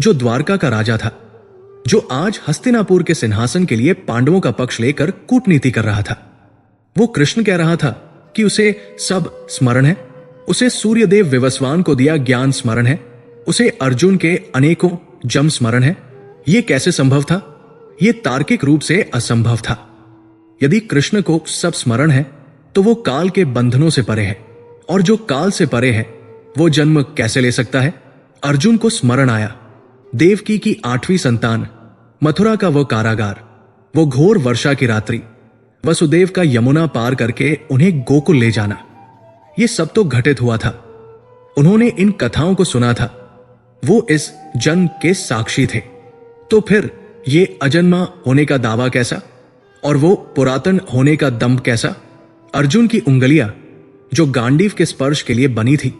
जो द्वारका का राजा था, जो आज हस्तिनापुर के सिंहासन के लिए पांडवों का पक्ष लेकर कूटनीति कर रहा था। वो कृष्ण कह रहा था कि उसे सब स्मरण है, उसे सूर्यदेव विवस्वान को दिया ज्ञान स्मरण है, उसे अर्जुन के अनेकों जन्म स्मरण है। यह कैसे संभव था? यह तार्किक रूप से असंभव था। यदि कृष्ण को सब स्मरण है तो वो काल के बंधनों से परे है, और जो काल से परे है वो जन्म कैसे ले सकता है? अर्जुन को स्मरण आया देवकी की 8वीं संतान, मथुरा का वो कारागार, वो घोर वर्षा की रात्रि, वसुदेव का यमुना पार करके उन्हें गोकुल ले जाना, ये सब तो घटित हुआ था। उन्होंने इन कथाओं को सुना था, वो इस जन्म के साक्षी थे। तो फिर ये अजन्मा होने का दावा कैसा, और वो पुरातन होने का दम्भ कैसा? अर्जुन की उंगलियां जो गांडीव के स्पर्श के लिए बनी थी,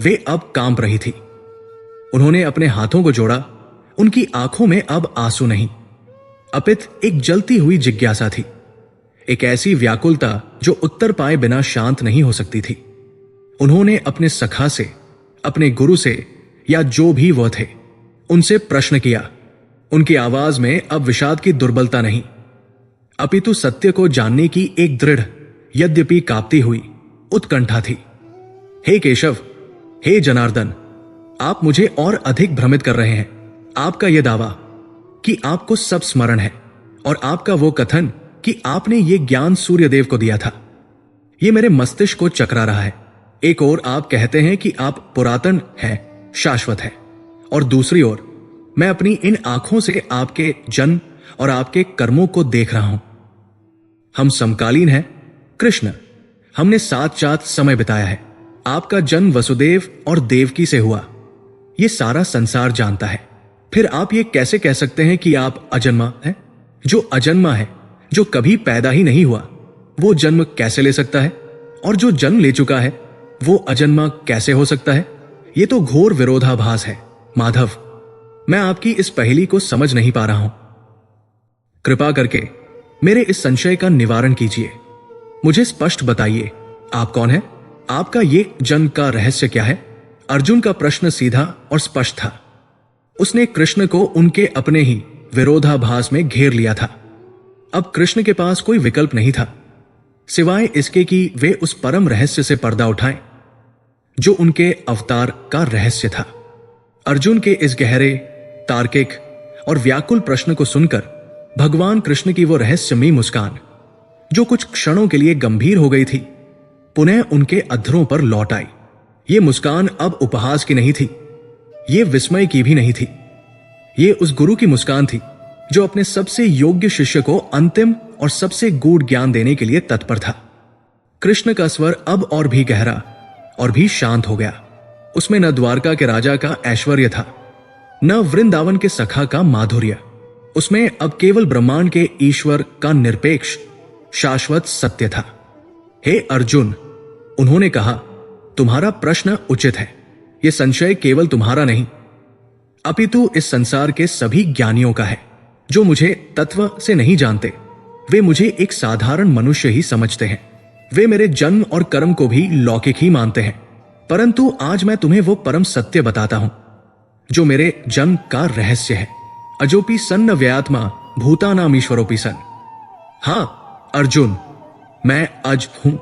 वे अब कांप रही थी। उन्होंने अपने हाथों को जोड़ा, उनकी आंखों में अब आंसू नहीं, अपित एक जलती हुई जिज्ञासा थी, एक ऐसी व्याकुलता जो उत्तर पाए बिना शांत नहीं हो सकती थी। उन्होंने अपने सखा से, अपने गुरु से, या जो भी वह थे, उनसे प्रश्न किया। उनकी आवाज में अब विषाद की दुर्बलता नहीं, अपितु सत्य को जानने की एक दृढ़, यद्यपि कांपती हुई उत्कंठा थी। हे केशव, हे जनार्दन, आप मुझे और अधिक भ्रमित कर रहे हैं। आपका यह दावा कि आपको सब स्मरण है, और आपका वो कथन कि आपने ये ज्ञान सूर्यदेव को दिया था, ये मेरे मस्तिष्क को चकरा रहा है। एक ओर आप कहते हैं कि आप पुरातन हैं, शाश्वत है, और दूसरी ओर मैं अपनी इन आंखों से आपके जन्म और आपके कर्मों को देख रहा हूं। हम समकालीन हैं कृष्ण, हमने साथ साथ समय बिताया है। आपका जन्म वसुदेव और देवकी से हुआ, यह सारा संसार जानता है। फिर आप ये कैसे कह सकते हैं कि आप अजन्मा हैं? जो अजन्मा है, जो कभी पैदा ही नहीं हुआ, वो जन्म कैसे ले सकता है? और जो जन्म ले चुका है वो अजन्मा कैसे हो सकता है? ये तो घोर विरोधाभास है। माधव, मैं आपकी इस पहेली को समझ नहीं पा रहा हूं। कृपा करके मेरे इस संशय का निवारण कीजिए। मुझे स्पष्ट बताइए, आप कौन हैं? आपका ये जन्म का रहस्य क्या है? अर्जुन का प्रश्न सीधा और स्पष्ट था। उसने कृष्ण को उनके अपने ही विरोधाभास में घेर लिया था। अब कृष्ण के पास कोई विकल्प नहीं था सिवाय इसके कि वे उस परम रहस्य से पर्दा उठाएं जो उनके अवतार का रहस्य था। अर्जुन के इस गहरे, तार्किक और व्याकुल प्रश्न को सुनकर भगवान कृष्ण की वो रहस्यमयी मुस्कान, जो कुछ क्षणों के लिए गंभीर हो गई थी, पुनः उनके अधरों पर लौट आई। ये मुस्कान अब उपहास की नहीं थी, ये विस्मय की भी नहीं थी। ये उस गुरु की मुस्कान थी जो अपने सबसे योग्य शिष्य को अंतिम और सबसे गूढ़ ज्ञान देने के लिए तत्पर था। कृष्ण का स्वर अब और भी गहरा और भी शांत हो गया। उसमें न द्वारका के राजा का ऐश्वर्य था, न वृंदावन के सखा का माधुर्य। उसमें अब केवल ब्रह्मांड के ईश्वर का निरपेक्ष, शाश्वत सत्य था। हे अर्जुन, उन्होंने कहा, तुम्हारा प्रश्न उचित है। यह संशय केवल तुम्हारा नहीं, अपितु इस संसार के सभी ज्ञानियों का है, जो मुझे तत्व से नहीं जानते। वे मुझे एक साधारण मनुष्य ही समझते हैं। वे मेरे जन्म और कर्म को भी लौकिक ही मानते हैं। परंतु आज मैं तुम्हें वो परम सत्य बताता हूं जो मेरे जन्म का रहस्य है। अजोपि सन्न व्ययात्मा भूतानाम ईश्वरोपि सन। हां अर्जुन, मैं अज हूं,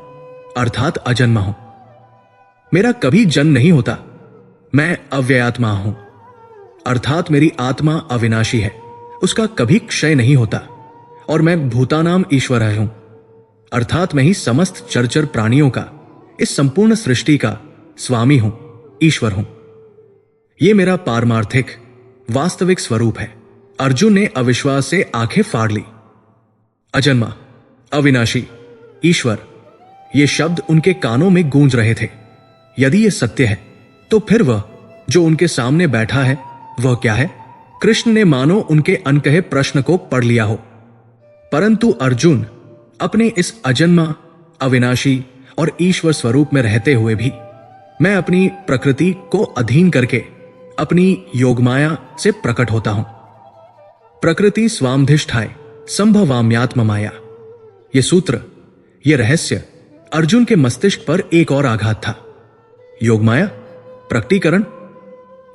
अर्थात अजन्मा हूं। मेरा कभी जन्म नहीं होता। मैं अव्ययात्मा हूं, अर्थात मेरी आत्मा अविनाशी है, उसका कभी क्षय नहीं होता। और मैं भूतानाम ईश्वर हूं, अर्थात मैं ही समस्त चरचर प्राणियों का, इस संपूर्ण सृष्टि का स्वामी हूं, ईश्वर हूं। यह मेरा पारमार्थिक वास्तविक स्वरूप है। अर्जुन ने अविश्वास से आंखें फाड़ ली। अजन्मा, अविनाशी, ईश्वर, ये शब्द उनके कानों में गूंज रहे थे। यदि यह सत्य है तो फिर वह जो उनके सामने बैठा है वह क्या है? कृष्ण ने मानो उनके अनकहे प्रश्न को पढ़ लिया हो। परंतु अर्जुन अपने इस अजन्मा, अविनाशी और ईश्वर स्वरूप में रहते हुए भी मैं अपनी प्रकृति को अधीन करके अपनी योगमाया से प्रकट होता हूं। प्रकृति स्वामधिष्ठाय संभवाम्यात्म माया। यह सूत्र, यह रहस्य अर्जुन के मस्तिष्क पर एक और आघात था। योगमाया, प्रकटीकरण,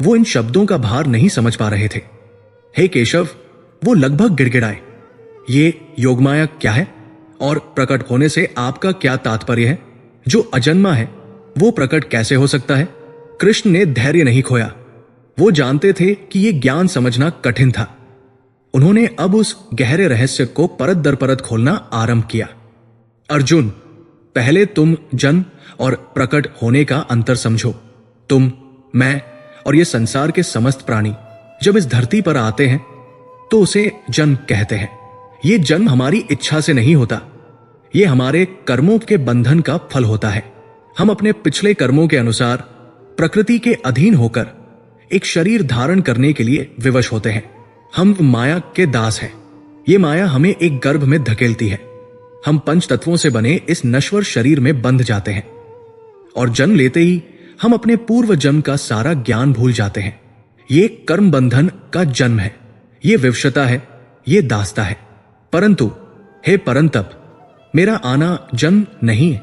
वो इन शब्दों का भार नहीं समझ पा रहे थे। हे केशव, वो लगभग गिड़गिड़ाए। ये योगमाया क्या है और प्रकट होने से आपका क्या तात्पर्य है? जो अजन्मा है वो प्रकट कैसे हो सकता है? कृष्ण ने धैर्य नहीं खोया। वो जानते थे कि यह ज्ञान समझना कठिन था। उन्होंने अब उस गहरे रहस्य को परत दर परत खोलना आरंभ किया। अर्जुन, पहले तुम जन्म और प्रकट होने का अंतर समझो। तुम, मैं और ये संसार के समस्त प्राणी जब इस धरती पर आते हैं तो उसे जन्म कहते हैं। ये जन्म हमारी इच्छा से नहीं होता, ये हमारे कर्मों के बंधन का फल होता है। हम अपने पिछले कर्मों के अनुसार प्रकृति के अधीन होकर एक शरीर धारण करने के लिए विवश होते हैं। हम माया के दास हैं। ये माया हमें एक गर्भ में धकेलती है। हम पंच तत्वों से बने इस नश्वर शरीर में बंध जाते हैं और जन्म लेते ही हम अपने पूर्व जन्म का सारा ज्ञान भूल जाते हैं। ये कर्म बंधन का जन्म है, ये विवशता है, ये दासता है। परंतु हे परंतप, मेरा आना जन्म नहीं है,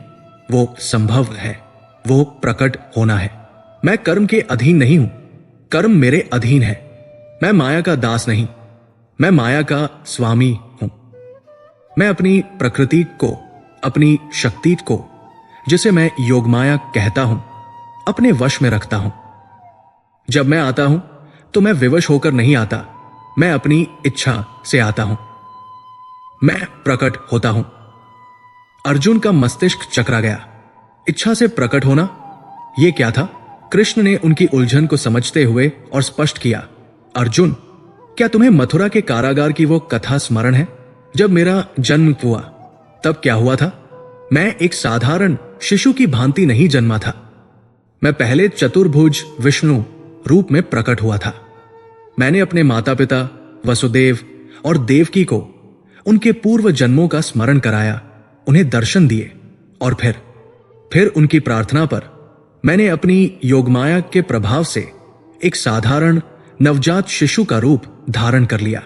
वो संभव है, वो प्रकट होना है। मैं कर्म के अधीन नहीं हूं, कर्म मेरे अधीन है। मैं माया का दास नहीं, मैं माया का स्वामी हूं। मैं अपनी प्रकृति को, अपनी शक्ति को, जिसे मैं योगमाया कहता हूं, अपने वश में रखता हूं। जब मैं आता हूं तो मैं विवश होकर नहीं आता, मैं अपनी इच्छा से आता हूं, मैं प्रकट होता हूं। अर्जुन का मस्तिष्क चकरा गया। इच्छा से प्रकट होना, यह क्या था? कृष्ण ने उनकी उलझन को समझते हुए और स्पष्ट किया, अर्जुन, क्या तुम्हें मथुरा के कारागार की वो कथा स्मरण है? जब मेरा जन्म हुआ तब क्या हुआ था? मैं एक साधारण शिशु की भांति नहीं जन्मा था। मैं पहले चतुर्भुज विष्णु रूप में प्रकट हुआ था। मैंने अपने माता पिता वसुदेव और देवकी को उनके पूर्व जन्मों का स्मरण कराया, उन्हें दर्शन दिए और फिर उनकी प्रार्थना पर मैंने अपनी योगमाया के प्रभाव से एक साधारण नवजात शिशु का रूप धारण कर लिया।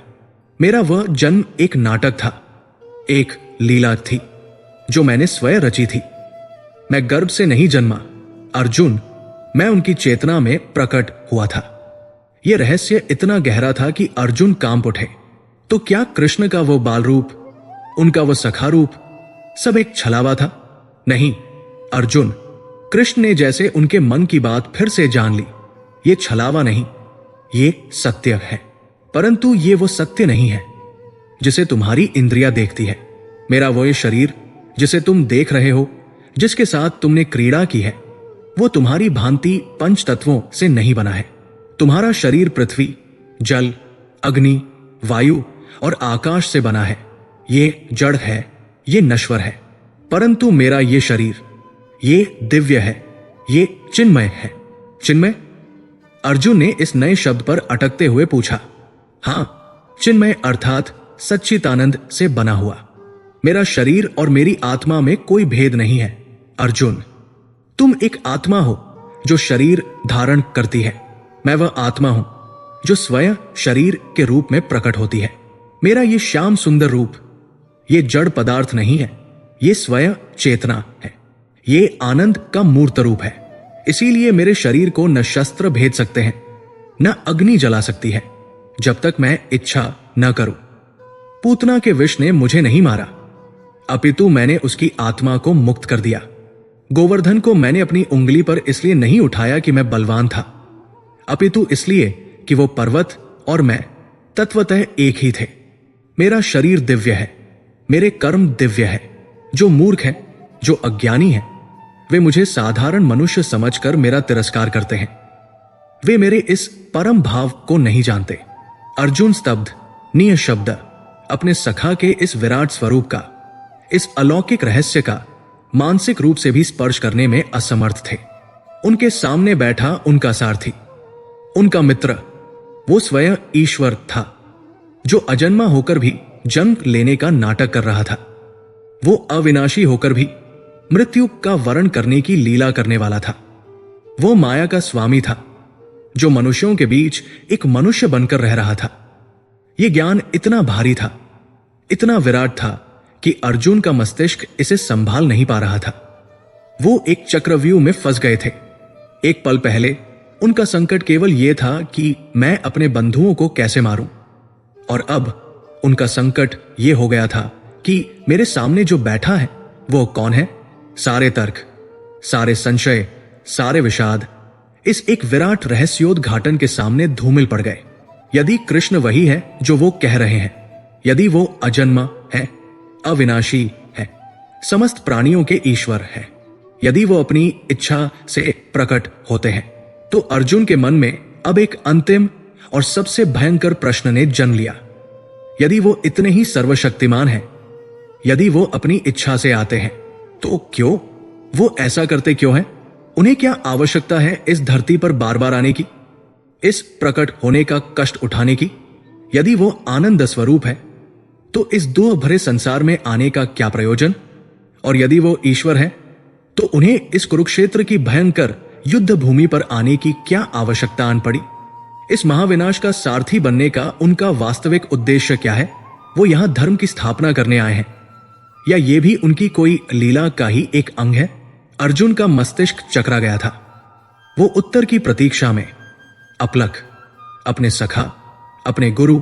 मेरा वह जन्म एक नाटक था, एक लीला थी जो मैंने स्वयं रची थी। मैं गर्भ से नहीं जन्मा अर्जुन, मैं उनकी चेतना में प्रकट हुआ था। यह रहस्य इतना गहरा था कि अर्जुन कांप उठे। तो क्या कृष्ण का वो बाल रूप, उनका वो सखा रूप सब एक छलावा था? नहीं अर्जुन, कृष्ण ने जैसे उनके मन की बात फिर से जान ली। ये छलावा नहीं, ये सत्य है। परंतु ये वो सत्य नहीं है जिसे तुम्हारी इंद्रियां देखती है। मेरा वो ये शरीर जिसे तुम देख रहे हो, जिसके साथ तुमने क्रीड़ा की है, वो तुम्हारी भांति पंच तत्वों से नहीं बना है। तुम्हारा शरीर पृथ्वी, जल, अग्नि, वायु और आकाश से बना है। ये जड़ है, ये नश्वर है। परंतु मेरा ये शरीर, ये दिव्य है, ये चिन्मय है। चिन्मय? अर्जुन ने इस नए शब्द पर अटकते हुए पूछा। हां, चिन्मय अर्थात सच्चिदानंद से बना हुआ। मेरा शरीर और मेरी आत्मा में कोई भेद नहीं है। अर्जुन, तुम एक आत्मा हो जो शरीर धारण करती है। मैं वह आत्मा हूं जो स्वयं शरीर के रूप में प्रकट होती है। मेरा ये श्याम सुंदर रूप, ये जड़ पदार्थ नहीं है, ये स्वयं चेतना है, ये आनंद का मूर्त रूप है। इसीलिए मेरे शरीर को न शस्त्र भेद सकते हैं, न अग्नि जला सकती है, जब तक मैं इच्छा न करूं। पूतना के विष ने मुझे नहीं मारा, अपितु मैंने उसकी आत्मा को मुक्त कर दिया। गोवर्धन को मैंने अपनी उंगली पर इसलिए नहीं उठाया कि मैं बलवान था, अपितु इसलिए कि वो पर्वत और मैं तत्वतः एक ही थे। मेरा शरीर दिव्य है, मेरे कर्म दिव्य है। जो मूर्ख है, जो अज्ञानी है, वे मुझे साधारण मनुष्य समझकर मेरा तिरस्कार करते हैं। वे मेरे इस परम भाव को नहीं जानते। अर्जुन स्तब्ध, निःशब्द, अपने सखा के इस विराट स्वरूप का, इस अलौकिक रहस्य का मानसिक रूप से भी स्पर्श करने में असमर्थ थे। उनके सामने बैठा उनका सारथी, उनका मित्र, वो स्वयं ईश्वर था जो अजन्मा होकर भी जन्म लेने का नाटक कर रहा था। वो अविनाशी होकर भी मृत्यु का वरण करने की लीला करने वाला था। वो माया का स्वामी था जो मनुष्यों के बीच एक मनुष्य बनकर रह रहा था। यह ज्ञान इतना भारी था, इतना विराट था कि अर्जुन का मस्तिष्क इसे संभाल नहीं पा रहा था। वो एक चक्रव्यूह में फंस गए थे। एक पल पहले उनका संकट केवल यह था कि मैं अपने बंधुओं को कैसे मारूं, और अब उनका संकट यह हो गया था कि मेरे सामने जो बैठा है वो कौन है। सारे तर्क, सारे संशय, सारे विषाद इस एक विराट रहस्योद्घाटन के सामने धूमिल पड़ गए। यदि कृष्ण वही है जो वो कह रहे हैं, यदि वो अजन्मा है, अविनाशी है, समस्त प्राणियों के ईश्वर हैं। यदि वो अपनी इच्छा से प्रकट होते हैं तो अर्जुन के मन में अब एक अंतिम और सबसे भयंकर प्रश्न ने जन्म लिया। यदि वो इतने ही सर्वशक्तिमान हैं, यदि वो अपनी इच्छा से आते हैं, तो क्यों वो ऐसा करते क्यों हैं? उन्हें क्या आवश्यकता है इस धरती पर बार बार आने की, इस प्रकट होने का कष्ट उठाने की? यदि वो आनंद स्वरूप है तो इस दुख भरे संसार में आने का क्या प्रयोजन? और यदि वो ईश्वर है तो उन्हें इस कुरुक्षेत्र की भयंकर युद्ध भूमि पर आने की क्या आवश्यकता आन पड़ी? इस महाविनाश का सारथी बनने का उनका वास्तविक उद्देश्य क्या है? वो यहां धर्म की स्थापना करने आए हैं या ये भी उनकी कोई लीला का ही एक अंग है? अर्जुन का मस्तिष्क चकरा गया था। वो उत्तर की प्रतीक्षा में अपलक अपने सखा, अपने गुरु,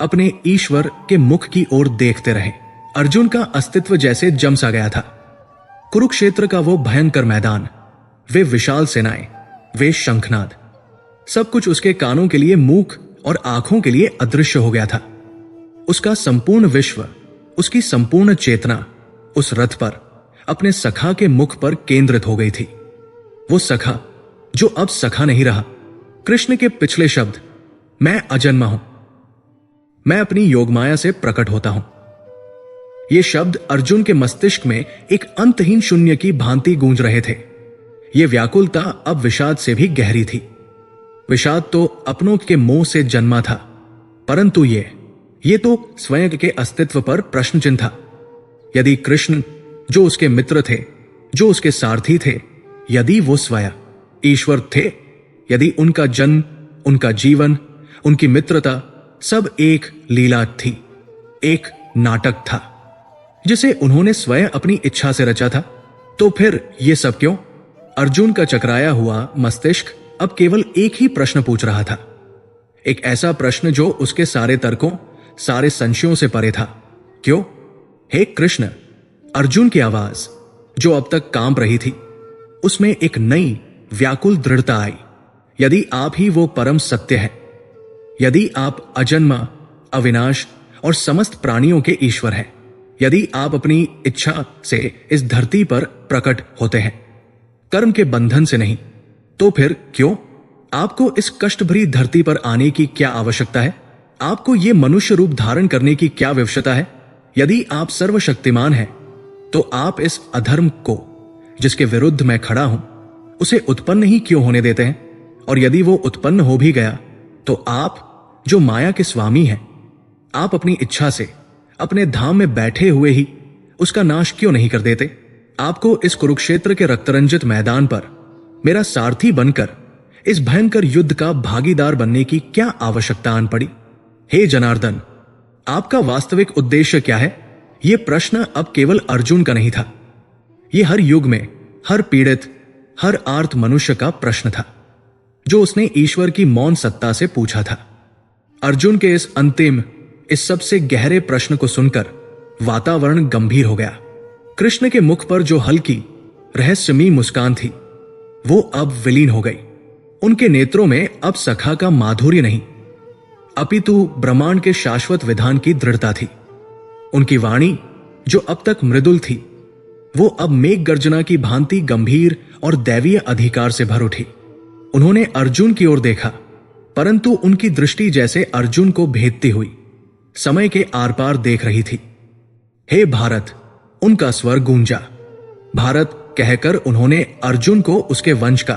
अपने ईश्वर के मुख की ओर देखते रहे। अर्जुन का अस्तित्व जैसे जम सा गया था। कुरुक्षेत्र का वो भयंकर मैदान, वे विशाल सेनाएं, वे शंखनाद, सब कुछ उसके कानों के लिए मूक और आंखों के लिए अदृश्य हो गया था। उसका संपूर्ण विश्व, उसकी संपूर्ण चेतना उस रथ पर, अपने सखा के मुख पर केंद्रित हो गई थी। वो सखा जो अब सखा नहीं रहा। कृष्ण के पिछले शब्द, मैं अजन्मा हूं, मैं अपनी योगमाया से प्रकट होता हूं, ये शब्द अर्जुन के मस्तिष्क में एक अंतहीन शून्य की भांति गूंज रहे थे। ये व्याकुलता अब विषाद से भी गहरी थी। विषाद तो अपनों के मोह से जन्मा था, परंतु ये तो स्वयं के अस्तित्व पर प्रश्न चिन्ह था। यदि कृष्ण जो उसके मित्र थे, जो उसके सारथी थे, यदि वो स्वयं ईश्वर थे, यदि उनका जन्म, उनका जीवन, उनकी मित्रता सब एक लीला थी, एक नाटक था जिसे उन्होंने स्वयं अपनी इच्छा से रचा था, तो फिर ये सब क्यों? अर्जुन का चकराया हुआ मस्तिष्क अब केवल एक ही प्रश्न पूछ रहा था, एक ऐसा प्रश्न जो उसके सारे तर्कों, सारे संशयों से परे था। क्यों? हे कृष्ण! अर्जुन की आवाज जो अब तक कांप रही थी, उसमें एक नई व्याकुल दृढ़ता आई। यदि आप ही वो परम सत्य है, यदि आप अजन्मा, अविनाश और समस्त प्राणियों के ईश्वर हैं, यदि आप अपनी इच्छा से इस धरती पर प्रकट होते हैं, कर्म के बंधन से नहीं, तो फिर क्यों आपको इस कष्ट भरी धरती पर आने की क्या आवश्यकता है? आपको ये मनुष्य रूप धारण करने की क्या विवशता है? यदि आप सर्वशक्तिमान हैं तो आप इस अधर्म को, जिसके विरुद्ध मैं खड़ा हूं, उसे उत्पन्न ही क्यों होने देते हैं? और यदि वो उत्पन्न हो भी गया तो आप जो माया के स्वामी हैं, आप अपनी इच्छा से अपने धाम में बैठे हुए ही उसका नाश क्यों नहीं कर देते? आपको इस कुरुक्षेत्र के रक्तरंजित मैदान पर मेरा सारथी बनकर इस भयंकर युद्ध का भागीदार बनने की क्या आवश्यकता आन पड़ी? हे जनार्दन, आपका वास्तविक उद्देश्य क्या है? यह प्रश्न अब केवल अर्जुन का नहीं था, यह हर युग में, हर पीड़ित, हर आर्त मनुष्य का प्रश्न था, जो उसने ईश्वर की मौन सत्ता से पूछा था। अर्जुन के इस अंतिम, इस सबसे गहरे प्रश्न को सुनकर वातावरण गंभीर हो गया। कृष्ण के मुख पर जो हल्की रहस्यमयी मुस्कान थी, वो अब विलीन हो गई। उनके नेत्रों में अब सखा का माधुर्य नहीं, अपितु ब्रह्मांड के शाश्वत विधान की दृढ़ता थी। उनकी वाणी जो अब तक मृदुल थी, वो अब मेघ गर्जना की भांति गंभीर और दैवीय अधिकार से भर उठी। उन्होंने अर्जुन की ओर देखा, परंतु उनकी दृष्टि जैसे अर्जुन को भेदती हुई समय के आर पार देख रही थी। हे भारत! उनका स्वर गूंजा। भारत कहकर उन्होंने अर्जुन को उसके वंश का,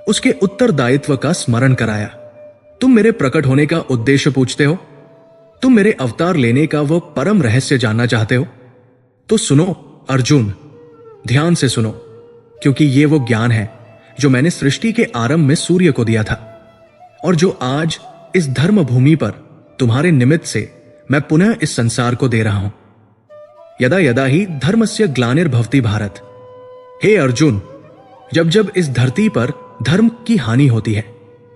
उसके उत्तरदायित्व का स्मरण कराया। तुम मेरे प्रकट होने का उद्देश्य पूछते हो? तुम मेरे अवतार लेने का वो परम रहस्य जानना चाहते हो? तो सुनो अर्जुन, ध्यान से सुनो, क्योंकि ये वो ज्ञान है जो मैंने सृष्टि के आरंभ में सूर्य को दिया था और जो आज इस धर्म भूमि पर तुम्हारे निमित्त से मैं पुनः इस संसार को दे रहा हूं। यदा यदा ही धर्मस्य ग्लानिर्भवति भारत। हे अर्जुन, जब जब इस धरती पर धर्म की हानि होती है,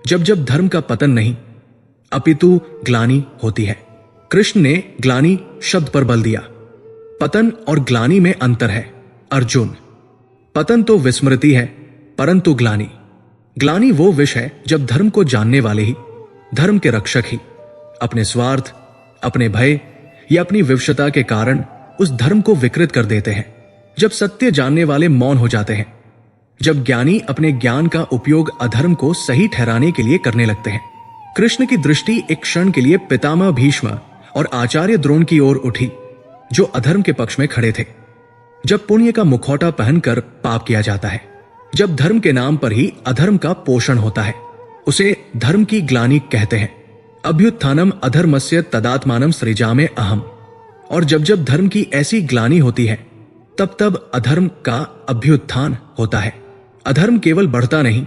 जब जब धर्म का पतन नहीं अपितु ग्लानि होती है। कृष्ण ने ग्लानि शब्द पर बल दिया। पतन और ग्लानि में अंतर है अर्जुन। पतन तो विस्मृति है, परंतु ग्लानि वो विष है जब धर्म को जानने वाले ही, धर्म के रक्षक ही अपने स्वार्थ, अपने भय या अपनी विवशता के कारण उस धर्म को विकृत कर देते हैं। जब सत्य जानने वाले मौन हो जाते हैं, जब ज्ञानी अपने ज्ञान का उपयोग अधर्म को सही ठहराने के लिए करने लगते हैं। कृष्ण की दृष्टि एक क्षण के लिए पितामह भीष्म और आचार्य द्रोण की ओर उठी, जो अधर्म के पक्ष में खड़े थे। जब पुण्य का मुखौटा पहनकर पाप किया जाता है, जब धर्म के नाम पर ही अधर्म का पोषण होता है, उसे धर्म की ग्लानि कहते हैं। अभ्युत्थानम अधर्मस्य तदात्मानम सृजामे अहम। और जब जब धर्म की ऐसी ग्लानि होती है, तब तब अधर्म का अभ्युत्थान होता है। अधर्म केवल बढ़ता नहीं,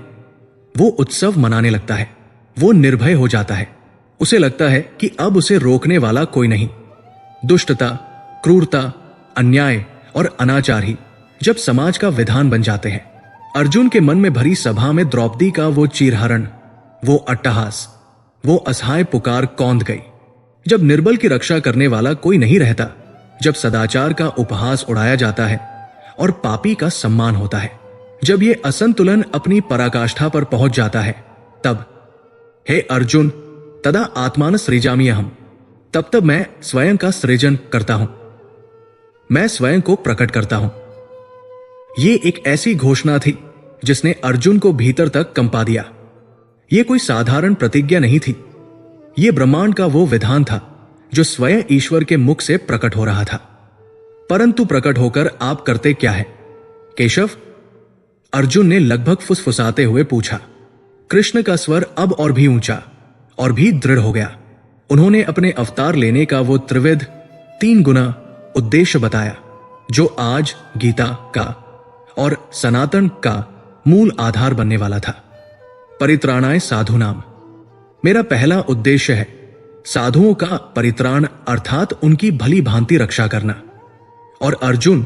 वो उत्सव मनाने लगता है, वो निर्भय हो जाता है। उसे लगता है कि अब उसे रोकने वाला कोई नहीं। दुष्टता, क्रूरता, अन्याय और अनाचार ही जब समाज का विधान बन जाते हैं। अर्जुन के मन में भरी सभा में द्रौपदी का वो चीरहरण, वो अट्टहास, वो असहाय पुकार कौंध गई। जब निर्बल की रक्षा करने वाला कोई नहीं रहता, जब सदाचार का उपहास उड़ाया जाता है और पापी का सम्मान होता है, जब ये असंतुलन अपनी पराकाष्ठा पर पहुंच जाता है, तब हे अर्जुन तदा आत्मान सृजामि अहम्, तब तब मैं स्वयं का सृजन करता हूं, मैं स्वयं को प्रकट करता हूं। ये एक ऐसी घोषणा थी जिसने अर्जुन को भीतर तक कंपा दिया। यह कोई साधारण प्रतिज्ञा नहीं थी, यह ब्रह्मांड का वो विधान था जो स्वयं ईश्वर के मुख से प्रकट हो रहा था। परंतु प्रकट होकर आप करते क्या है केशव? अर्जुन ने लगभग फुसफुसाते हुए पूछा। कृष्ण का स्वर अब और भी ऊंचा और भी दृढ़ हो गया। उन्होंने अपने अवतार लेने का वो त्रिविध 3 गुना उद्देश्य बताया, जो आज गीता का और सनातन का मूल आधार बनने वाला था। परित्राणाय साधूनाम, मेरा पहला उद्देश्य है साधुओं का परित्राण, अर्थात उनकी भली भांति रक्षा करना। और अर्जुन,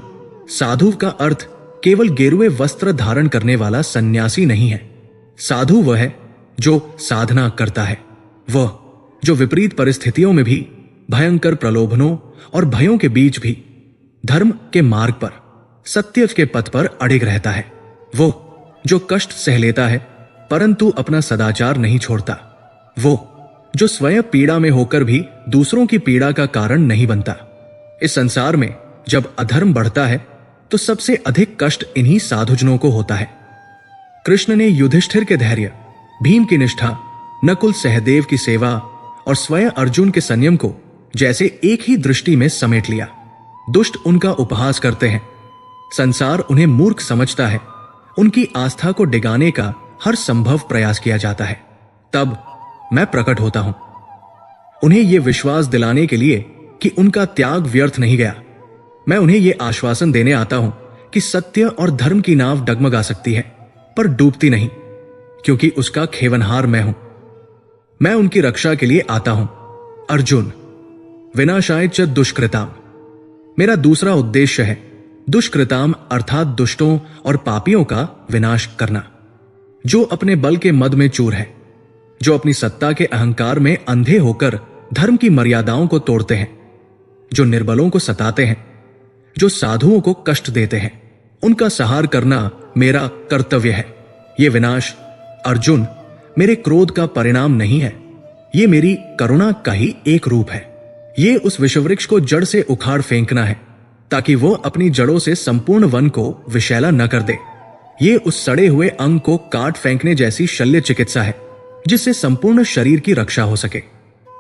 साधु का अर्थ केवल गेरुए वस्त्र धारण करने वाला सन्यासी नहीं है। साधु वह है जो साधना करता है, वह जो विपरीत परिस्थितियों में भी, भयंकर प्रलोभनों और भयों के बीच भी धर्म के मार्ग पर, सत्य के पथ पर अड़िग रहता है, वो जो कष्ट सह लेता है परंतु अपना सदाचार नहीं छोड़ता, वो जो स्वयं पीड़ा में होकर भी दूसरों की पीड़ा का कारण नहीं बनता। इस संसार में जब अधर्म बढ़ता है तो सबसे अधिक कष्ट इन्हीं साधुजनों को होता है। कृष्ण ने युधिष्ठिर के धैर्य, भीम की निष्ठा, नकुल सहदेव की सेवा और स्वयं अर्जुन के संयम को जैसे एक ही दृष्टि में समेट लिया। दुष्ट उनका उपहास करते हैं, संसार उन्हें मूर्ख समझता है, उनकी आस्था को डिगाने का हर संभव प्रयास किया जाता है। तब मैं प्रकट होता हूं, उन्हें यह विश्वास दिलाने के लिए कि उनका त्याग व्यर्थ नहीं गया। मैं उन्हें यह आश्वासन देने आता हूं कि सत्य और धर्म की नाव डगमगा सकती है पर डूबती नहीं, क्योंकि उसका खेवनहार मैं हूं। मैं उनकी रक्षा के लिए आता हूं। अर्जुन, विनाशाय च दुष्कृताम, मेरा दूसरा उद्देश्य है दुष्कृताम अर्थात दुष्टों और पापियों का विनाश करना, जो अपने बल के मद में चूर है, जो अपनी सत्ता के अहंकार में अंधे होकर धर्म की मर्यादाओं को तोड़ते हैं, जो निर्बलों को सताते हैं, जो साधुओं को कष्ट देते हैं, उनका सहार करना मेरा कर्तव्य है। यह विनाश अर्जुन मेरे क्रोध का परिणाम नहीं है, यह मेरी करुणा का ही एक रूप है। ये उस विषवृक्ष को जड़ से उखाड़ फेंकना है ताकि वो अपनी जड़ों से संपूर्ण वन को विषैला न कर दे। ये उस सड़े हुए अंग को काट फेंकने जैसी शल्य चिकित्सा है जिससे संपूर्ण शरीर की रक्षा हो सके।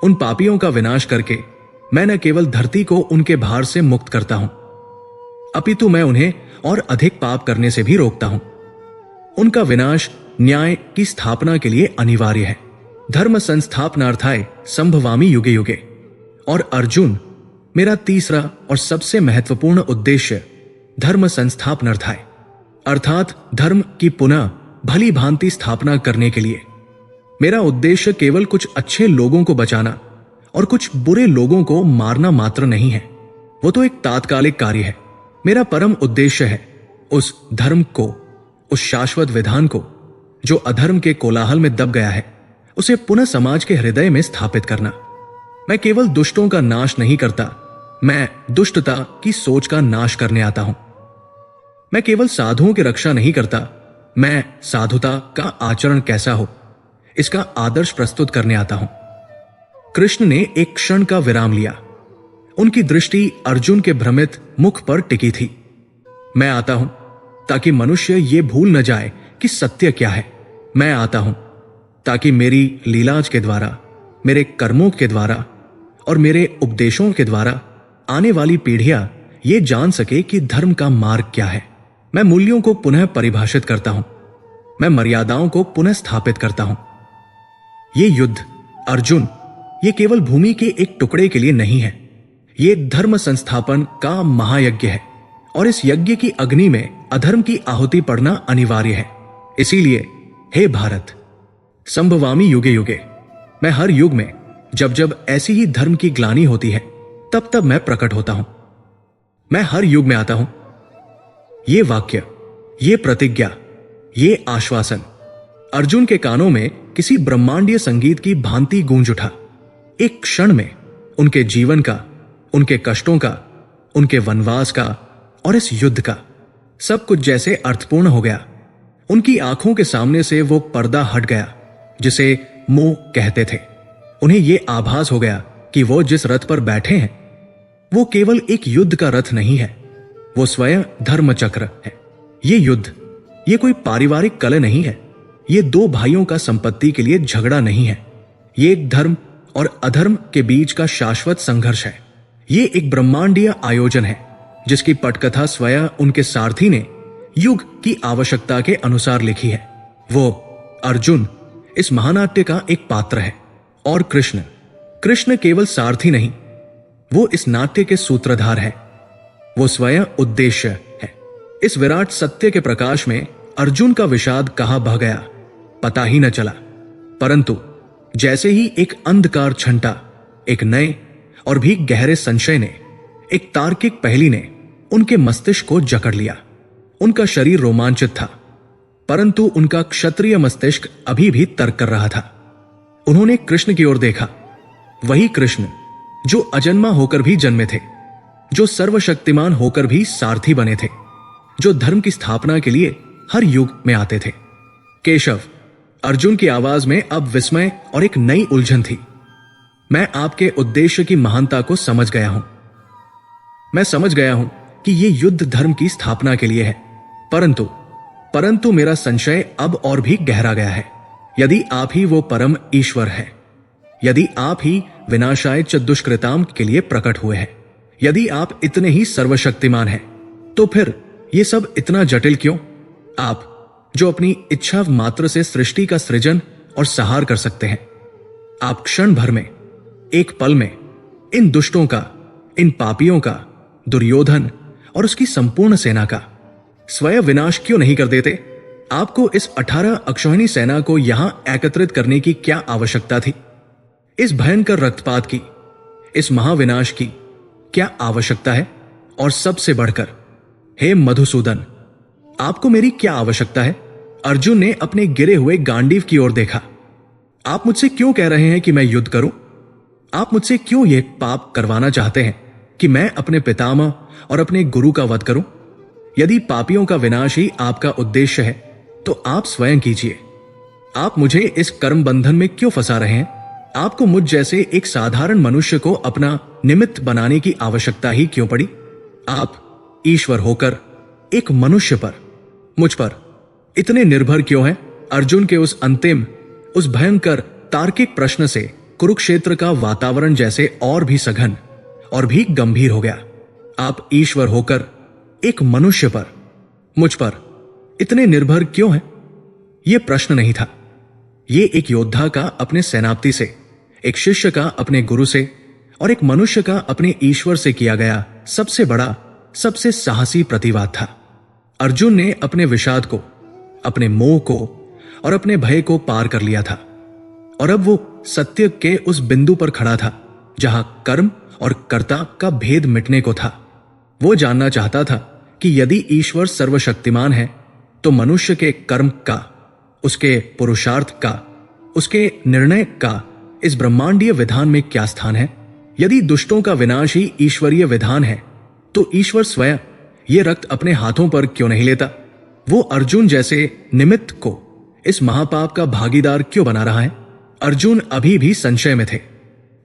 उन पापियों का विनाश करके मैं न केवल धरती को उनके भार से मुक्त करता हूं, अपितु मैं उन्हें और अधिक पाप करने से भी रोकता हूं। उनका विनाश न्याय की स्थापना के लिए अनिवार्य है। धर्म संस्थापनार्थाय संभवामि युगे युगे। और अर्जुन, मेरा तीसरा और सबसे महत्वपूर्ण उद्देश्य धर्म संस्थापनार्थाय, अर्थात धर्म की पुनः भली भांति स्थापना करने के लिए। मेरा उद्देश्य केवल कुछ अच्छे लोगों को बचाना और कुछ बुरे लोगों को मारना मात्र नहीं है, वो तो एक तात्कालिक कार्य है। मेरा परम उद्देश्य है उस धर्म को, उस शाश्वत विधान को जो अधर्म के कोलाहल में दब गया है, उसे पुनः समाज के हृदय में स्थापित करना। मैं केवल दुष्टों का नाश नहीं करता, मैं दुष्टता की सोच का नाश करने आता हूं। मैं केवल साधुओं की रक्षा नहीं करता, मैं साधुता का आचरण कैसा हो इसका आदर्श प्रस्तुत करने आता हूं। कृष्ण ने एक क्षण का विराम लिया। उनकी दृष्टि अर्जुन के भ्रमित मुख पर टिकी थी। मैं आता हूं ताकि मनुष्य ये भूल न जाए कि सत्य क्या है। मैं आता हूं ताकि मेरी लीलाज के द्वारा, मेरे कर्मों के द्वारा और मेरे उपदेशों के द्वारा आने वाली पीढ़ियां ये जान सके कि धर्म का मार्ग क्या है। मैं मूल्यों को पुनः परिभाषित करता हूं, मैं मर्यादाओं को पुनः स्थापित करता हूं। ये युद्ध, अर्जुन, ये केवल भूमि के एक टुकड़े के लिए नहीं है। ये धर्म संस्थापन का महायज्ञ है और इस यज्ञ की अग्नि में अधर्म की आहुति पड़ना अनिवार्य है। इसीलिए हे भारत, संभवामि युगे युगे, मैं हर युग में जब जब ऐसी ही धर्म की ग्लानि होती है तब तब मैं प्रकट होता हूं। मैं हर युग में आता हूं। ये वाक्य, ये प्रतिज्ञा, ये आश्वासन अर्जुन के कानों में किसी ब्रह्मांडीय संगीत की भांति गूंज उठा। एक क्षण में उनके जीवन का, उनके कष्टों का, उनके वनवास का और इस युद्ध का सब कुछ जैसे अर्थपूर्ण हो गया। उनकी आंखों के सामने से वो पर्दा हट गया जिसे मोह कहते थे। उन्हें यह आभास हो गया कि वो जिस रथ पर बैठे हैं वो केवल एक युद्ध का रथ नहीं है, वो स्वयं धर्म चक्र है। ये युद्ध, ये कोई पारिवारिक कलह नहीं है, ये दो भाइयों का संपत्ति के लिए झगड़ा नहीं है, ये एक धर्म और अधर्म के बीच का शाश्वत संघर्ष है। ये एक ब्रह्मांडीय आयोजन है जिसकी पटकथा स्वयं उनके सारथी ने युग की आवश्यकता के अनुसार लिखी है। वो अर्जुन इस महानाट्य का एक पात्र है और कृष्ण केवल सारथी नहीं, वो इस नाट्य के सूत्रधार है। वो स्वयं उद्देश्य है। इस विराट सत्य के प्रकाश में अर्जुन का विषाद कहां बह गया पता ही न चला, परंतु जैसे ही एक अंधकार छंटा, एक नए और भी गहरे संशय ने, एक तार्किक पहेली ने उनके मस्तिष्क को जकड़ लिया। उनका शरीर रोमांचित था, परंतु उनका क्षत्रिय मस्तिष्क अभी भी तर्क कर रहा था। उन्होंने कृष्ण की ओर देखा, वही कृष्ण जो अजन्मा होकर भी जन्मे थे, जो सर्वशक्तिमान होकर भी सारथी बने थे, जो धर्म की स्थापना के लिए हर युग में आते थे। केशव, अर्जुन की आवाज में अब विस्मय और एक नई उलझन थी। मैं आपके उद्देश्य की महानता को समझ गया हूं। मैं समझ गया हूं कि यह युद्ध धर्म की स्थापना के लिए है, परंतु मेरा संशय अब और भी गहरा गया है। यदि आप ही वो परम ईश्वर है, यदि आप ही विनाशाय च दुष्कृताम के लिए प्रकट हुए हैं, यदि आप इतने ही सर्वशक्तिमान हैं, तो फिर ये सब इतना जटिल क्यों? आप जो अपनी इच्छा मात्र से सृष्टि का सृजन और संहार कर सकते हैं, आप क्षण भर में, एक पल में इन दुष्टों का, इन पापियों का, दुर्योधन और उसकी संपूर्ण सेना का स्वयं विनाश क्यों नहीं कर देते? आपको इस 18 अक्षौहिणी सेना को यहां एकत्रित करने की क्या आवश्यकता थी? इस भयंकर रक्तपात की, इस महाविनाश की क्या आवश्यकता है? और सबसे बढ़कर, हे मधुसूदन, आपको मेरी क्या आवश्यकता है? अर्जुन ने अपने गिरे हुए गांडीव की ओर देखा। आप मुझसे क्यों कह रहे हैं कि मैं युद्ध करूं? आप मुझसे क्यों यह पाप करवाना चाहते हैं कि मैं अपने पितामह और अपने गुरु का वध करूं? यदि पापियों का विनाश ही आपका उद्देश्य है तो आप स्वयं कीजिए। आप मुझे इस कर्म बंधन में क्यों फंसा रहे हैं? आपको मुझ जैसे एक साधारण मनुष्य को अपना निमित्त बनाने की आवश्यकता ही क्यों पड़ी? आप ईश्वर होकर एक मनुष्य पर, मुझ पर इतने निर्भर क्यों हैं? अर्जुन के उस अंतिम, उस भयंकर तार्किक प्रश्न से कुरुक्षेत्र का वातावरण जैसे और भी सघन और भी गंभीर हो गया। आप ईश्वर होकर एक मनुष्य पर, मुझ पर इतने निर्भर क्यों हैं? यह प्रश्न नहीं था। यह एक योद्धा का अपने सेनापति से, एक शिष्य का अपने गुरु से और एक मनुष्य का अपने ईश्वर से किया गया सबसे बड़ा, सबसे साहसी प्रतिवाद था। अर्जुन ने अपने विषाद को, अपने मोह को और अपने भय को पार कर लिया था और अब वो सत्य के उस बिंदु पर खड़ा था जहां कर्म और कर्ता का भेद मिटने को था। वो जानना चाहता था कि यदि ईश्वर सर्वशक्तिमान है तो मनुष्य के कर्म का, उसके पुरुषार्थ का, उसके निर्णय का इस ब्रह्मांडीय विधान में क्या स्थान है? यदि दुष्टों का विनाश ही ईश्वरीय विधान है तो ईश्वर स्वयं ये रक्त अपने हाथों पर क्यों नहीं लेता? वो अर्जुन जैसे निमित्त को इस महापाप का भागीदार क्यों बना रहा है? अर्जुन अभी भी संशय में थे।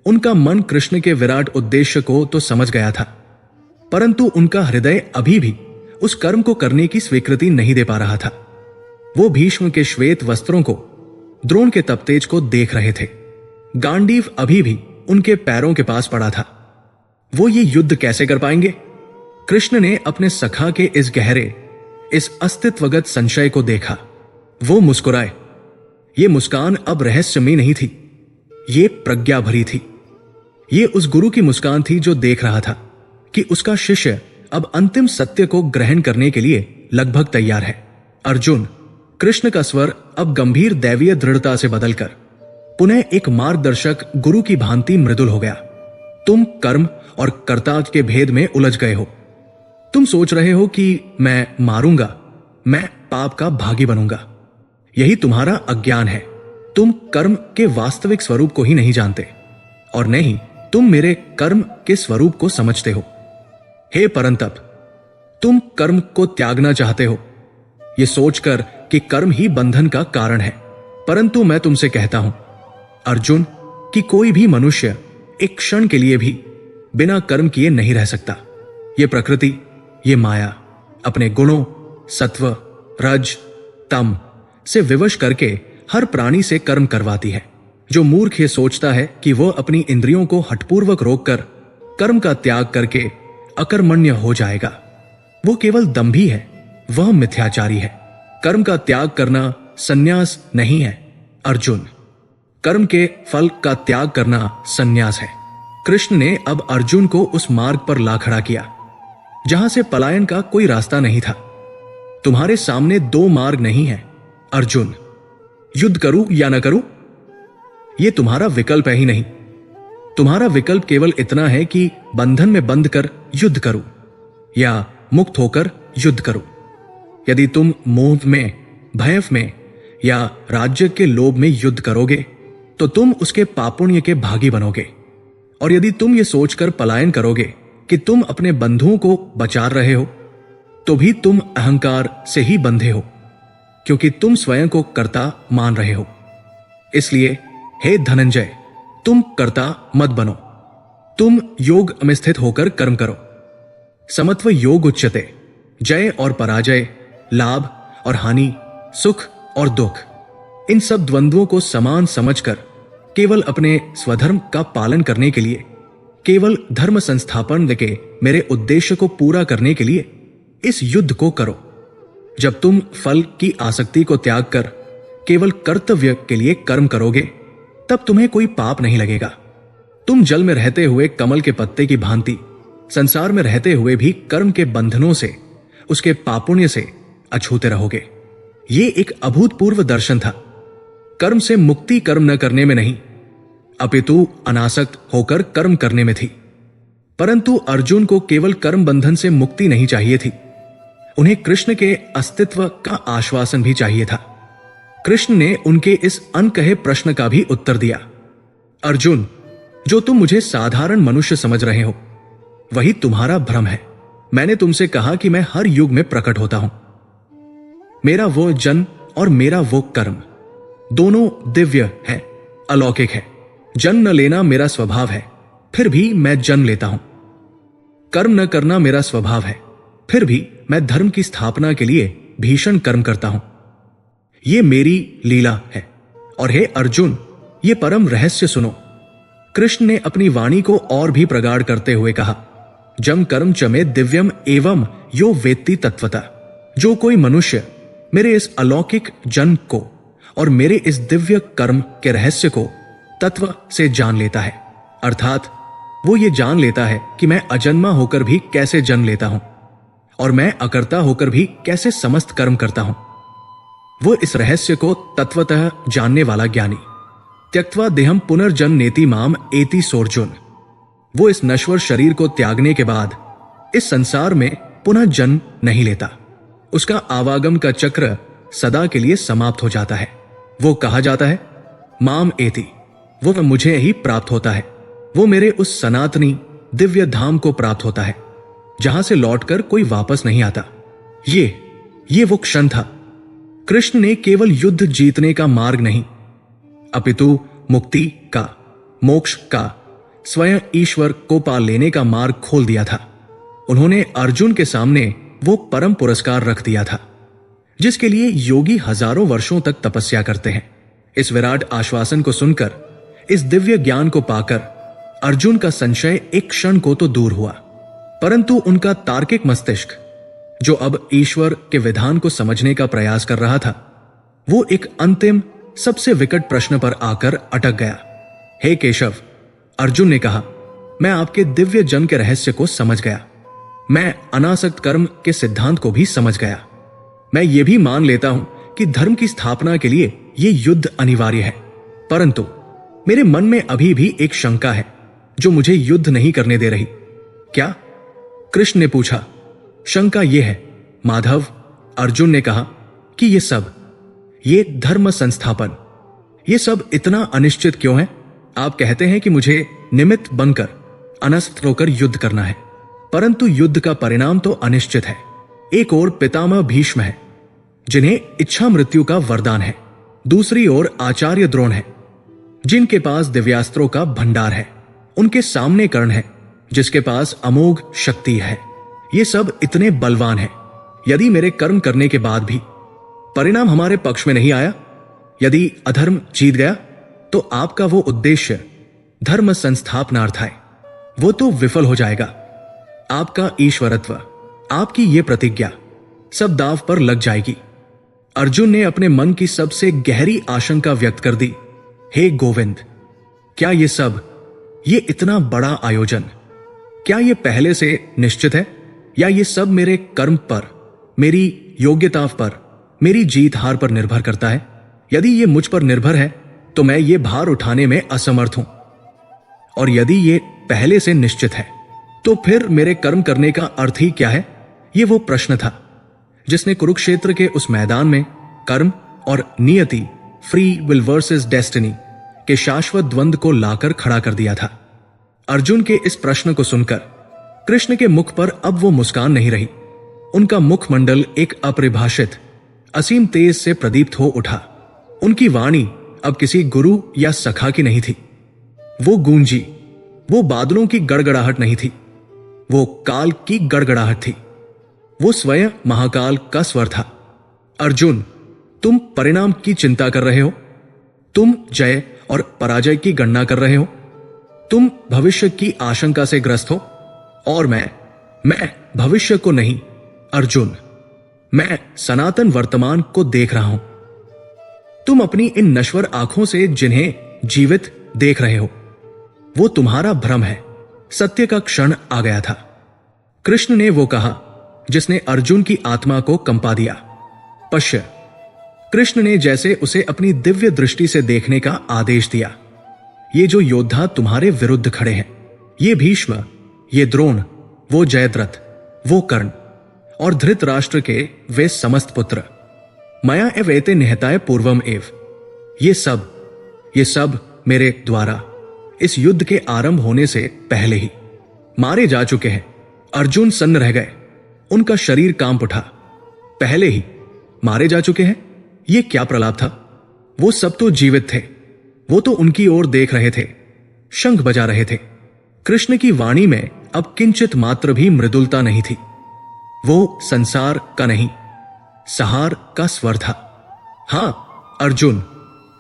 उनका मन कृष्ण के विराट उद्देश्य को तो समझ गया था, परंतु उनका हृदय अभी भी उस कर्म को करने की स्वीकृति नहीं दे पा रहा था। वो भीष्म के श्वेत वस्त्रों को, द्रोण के तपतेज को देख रहे थे। गांडीव अभी भी उनके पैरों के पास पड़ा था। वो ये युद्ध कैसे कर पाएंगे? कृष्ण ने अपने सखा के इस गहरे, इस अस्तित्वगत संशय को देखा। वो मुस्कुराए। ये मुस्कान अब रहस्य में नहीं थी, ये प्रज्ञा भरी थी। ये उस गुरु की मुस्कान थी जो देख रहा था कि उसका शिष्य अब अंतिम सत्य को ग्रहण करने के लिए लगभग तैयार है। अर्जुन, कृष्ण का स्वर अब गंभीर दैवीय दृढ़ता से बदलकर पुनः एक मार्गदर्शक गुरु की भांति मृदुल हो गया। तुम कर्म और कर्ता के भेद में उलझ गए हो। तुम सोच रहे हो कि मैं मारूंगा, मैं पाप का भागी बनूंगा। यही तुम्हारा अज्ञान है। तुम कर्म के वास्तविक स्वरूप को ही नहीं जानते, और नहीं तुम मेरे कर्म के स्वरूप को समझते हो। हे परंतप, तुम कर्म को त्यागना चाहते हो, यह सोचकर कि कर्म ही बंधन का कारण है। परंतु मैं तुमसे कहता हूं अर्जुन कि कोई भी मनुष्य एक क्षण के लिए भी बिना कर्म किए नहीं रह सकता। ये प्रकृति, ये माया अपने गुणों सत्व, रज, तम से विवश करके हर प्राणी से कर्म करवाती है। जो मूर्ख ये सोचता है कि वह अपनी इंद्रियों को हठपूर्वक रोककर कर्म का त्याग करके अकर्मण्य हो जाएगा, वो केवल दंभी है, वह मिथ्याचारी है। कर्म का त्याग करना संन्यास नहीं है अर्जुन, कर्म के फल का त्याग करना संन्यास है। कृष्ण ने अब अर्जुन को उस मार्ग पर ला खड़ा किया जहां से पलायन का कोई रास्ता नहीं था। तुम्हारे सामने दो मार्ग नहीं है अर्जुन, युद्ध करूं या न करूं, यह तुम्हारा विकल्प है ही नहीं। तुम्हारा विकल्प केवल इतना है कि बंधन में बंध कर युद्ध करूं या मुक्त होकर युद्ध करूं। यदि तुम मोह में, भय में या राज्य के लोभ में युद्ध करोगे तो तुम उसके पापुण्य के भागी बनोगे, और यदि तुम ये सोचकर पलायन करोगे कि तुम अपने बंधुओं को बचा रहे हो तो भी तुम अहंकार से ही बंधे हो, क्योंकि तुम स्वयं को कर्ता मान रहे हो। इसलिए हे धनंजय, तुम कर्ता मत बनो, तुम योग में स्थित होकर कर्म करो। समत्व योग उच्यते, जय और पराजय, लाभ और हानि, सुख और दुख, इन सब द्वंद्वों को समान समझकर केवल अपने स्वधर्म का पालन करने के लिए, केवल धर्म संस्थापन के मेरे उद्देश्य को पूरा करने के लिए इस युद्ध को करो। जब तुम फल की आसक्ति को त्याग कर केवल कर्तव्य के लिए कर्म करोगे तब तुम्हें कोई पाप नहीं लगेगा। तुम जल में रहते हुए कमल के पत्ते की भांति संसार में रहते हुए भी कर्म के बंधनों से, उसके पापुण्य से अछूते रहोगे। ये एक अभूतपूर्व दर्शन था। कर्म से मुक्ति कर्म न करने में नहीं, अपितु अनासक्त होकर कर्म करने में थी। परंतु अर्जुन को केवल कर्म बंधन से मुक्ति नहीं चाहिए थी, उन्हें कृष्ण के अस्तित्व का आश्वासन भी चाहिए था। कृष्ण ने उनके इस अनकहे प्रश्न का भी उत्तर दिया। अर्जुन, जो तुम मुझे साधारण मनुष्य समझ रहे हो वही तुम्हारा भ्रम है। मैंने तुमसे कहा कि मैं हर युग में प्रकट होता हूं। मेरा वो जन्म और मेरा वो कर्म दोनों दिव्य है, अलौकिक है। जन्म न लेना मेरा स्वभाव है, फिर भी मैं जन्म लेता हूं। कर्म न करना मेरा स्वभाव है, फिर भी मैं धर्म की स्थापना के लिए भीषण कर्म करता हूं। यह मेरी लीला है। और हे अर्जुन, ये परम रहस्य सुनो। कृष्ण ने अपनी वाणी को और भी प्रगाढ़ करते हुए कहा, जम कर्म चमे दिव्यम एवं यो वेत्ति तत्वता। जो कोई मनुष्य मेरे इस अलौकिक जन्म को और मेरे इस दिव्य कर्म के रहस्य को तत्व से जान लेता है, अर्थात वो ये जान लेता है कि मैं अजन्मा होकर भी कैसे जन्म लेता हूं और मैं अकर्ता होकर भी कैसे समस्त कर्म करता हूं, वो इस रहस्य को तत्वतः जानने वाला ज्ञानी। त्यक्त्वा देहम पुनर्जन्म नेति माम एति सोर्जुन। वो इस नश्वर शरीर को त्यागने के बाद इस संसार में पुनः जन्म नहीं लेता। उसका आवागम का चक्र सदा के लिए समाप्त हो जाता है। वो कहा जाता है माम एति, वो मुझे ही प्राप्त होता है। वो मेरे उस सनातनी दिव्य धाम को प्राप्त होता है जहां से लौटकर कोई वापस नहीं आता। ये वो क्षण था। कृष्ण ने केवल युद्ध जीतने का मार्ग नहीं, अपितु मुक्ति का, मोक्ष का, स्वयं ईश्वर को पा लेने का मार्ग खोल दिया था। उन्होंने अर्जुन के सामने वो परम पुरस्कार रख दिया था, जिसके लिए योगी हजारों वर्षों तक तपस्या करते हैं। इस विराट आश्वासन को सुनकर, इस दिव्य ज्ञान को पाकर अर्जुन का संशय एक क्षण को तो दूर हुआ, परंतु उनका तार्किक मस्तिष्क, जो अब ईश्वर के विधान को समझने का प्रयास कर रहा था, वो एक अंतिम सबसे विकट प्रश्न पर आकर अटक गया। हे केशव, अर्जुन ने कहा, मैं आपके दिव्य जन के रहस्य को समझ गया। मैं अनासक्त कर्म के सिद्धांत को भी समझ गया। मैं ये भी मान लेता हूं कि धर्म की स्थापना के लिए ये युद्ध अनिवार्य है, परंतु मेरे मन में अभी भी एक शंका है जो मुझे युद्ध नहीं करने दे रही। क्या? कृष्ण ने पूछा। शंका यह है माधव, अर्जुन ने कहा, कि ये धर्म संस्थापन, ये सब इतना अनिश्चित क्यों है? आप कहते हैं कि मुझे निमित्त बनकर अनस्त्र होकर युद्ध करना है, परंतु युद्ध का परिणाम तो अनिश्चित है। एक ओर पितामह भीष्म है, जिन्हें इच्छा मृत्यु का वरदान है। दूसरी ओर आचार्य द्रोण है, जिनके पास दिव्यास्त्रों का भंडार है। उनके सामने कर्ण है, जिसके पास अमोघ शक्ति है। ये सब इतने बलवान हैं। यदि मेरे कर्म करने के बाद भी परिणाम हमारे पक्ष में नहीं आया, यदि अधर्म जीत गया, तो आपका वो उद्देश्य धर्म संस्थापनार्थ है, वो तो विफल हो जाएगा। आपका ईश्वरत्व, आपकी ये प्रतिज्ञा सब दांव पर लग जाएगी। अर्जुन ने अपने मन की सबसे गहरी आशंका व्यक्त कर दी। हे गोविंद, क्या ये इतना बड़ा आयोजन, क्या ये पहले से निश्चित है, या ये सब मेरे कर्म पर, मेरी योग्यता पर, मेरी जीत हार पर निर्भर करता है? यदि ये मुझ पर निर्भर है तो मैं ये भार उठाने में असमर्थ हूं, और यदि ये पहले से निश्चित है तो फिर मेरे कर्म करने का अर्थ ही क्या है? ये वो प्रश्न था जिसने कुरुक्षेत्र के उस मैदान में कर्म और नियति, फ्री विल वर्सेस डेस्टिनी के शाश्वत द्वंद्व को लाकर खड़ा कर दिया था। अर्जुन के इस प्रश्न को सुनकर कृष्ण के मुख पर अब वो मुस्कान नहीं रही। उनका मुखमंडल एक अपरिभाषित असीम तेज से प्रदीप्त हो उठा। उनकी वाणी अब किसी गुरु या सखा की नहीं थी। वो गूंजी, वो बादलों की गड़गड़ाहट नहीं थी, वो काल की गड़गड़ाहट थी। वो स्वयं महाकाल का स्वर था। अर्जुन, तुम परिणाम की चिंता कर रहे हो, तुम जय और पराजय की गणना कर रहे हो, तुम भविष्य की आशंका से ग्रस्त हो, और मैं भविष्य को नहीं अर्जुन, मैं सनातन वर्तमान को देख रहा हूं। तुम अपनी इन नश्वर आंखों से जिन्हें जीवित देख रहे हो, वो तुम्हारा भ्रम है। सत्य का क्षण आ गया था। कृष्ण ने वो कहा जिसने अर्जुन की आत्मा को कंपा दिया। पश्य, कृष्ण ने जैसे उसे अपनी दिव्य दृष्टि से देखने का आदेश दिया। ये जो योद्धा तुम्हारे विरुद्ध खड़े हैं, ये भीष्म, ये द्रोण, वो जयद्रथ, वो कर्ण और धृतराष्ट्र के वे समस्त पुत्र, मया एव एते निहताय पूर्वम एव, ये सब मेरे द्वारा इस युद्ध के आरंभ होने से पहले ही मारे जा चुके हैं। अर्जुन सन्न रह गए, उनका शरीर कांप उठा। पहले ही मारे जा चुके हैं, ये क्या प्रलाप था? वो सब तो जीवित थे, वो तो उनकी ओर देख रहे थे, शंख बजा रहे थे। कृष्ण की वाणी में अब किंचित मात्र भी मृदुलता नहीं थी। वो संसार का नहीं, सहार का स्वर था। हां अर्जुन,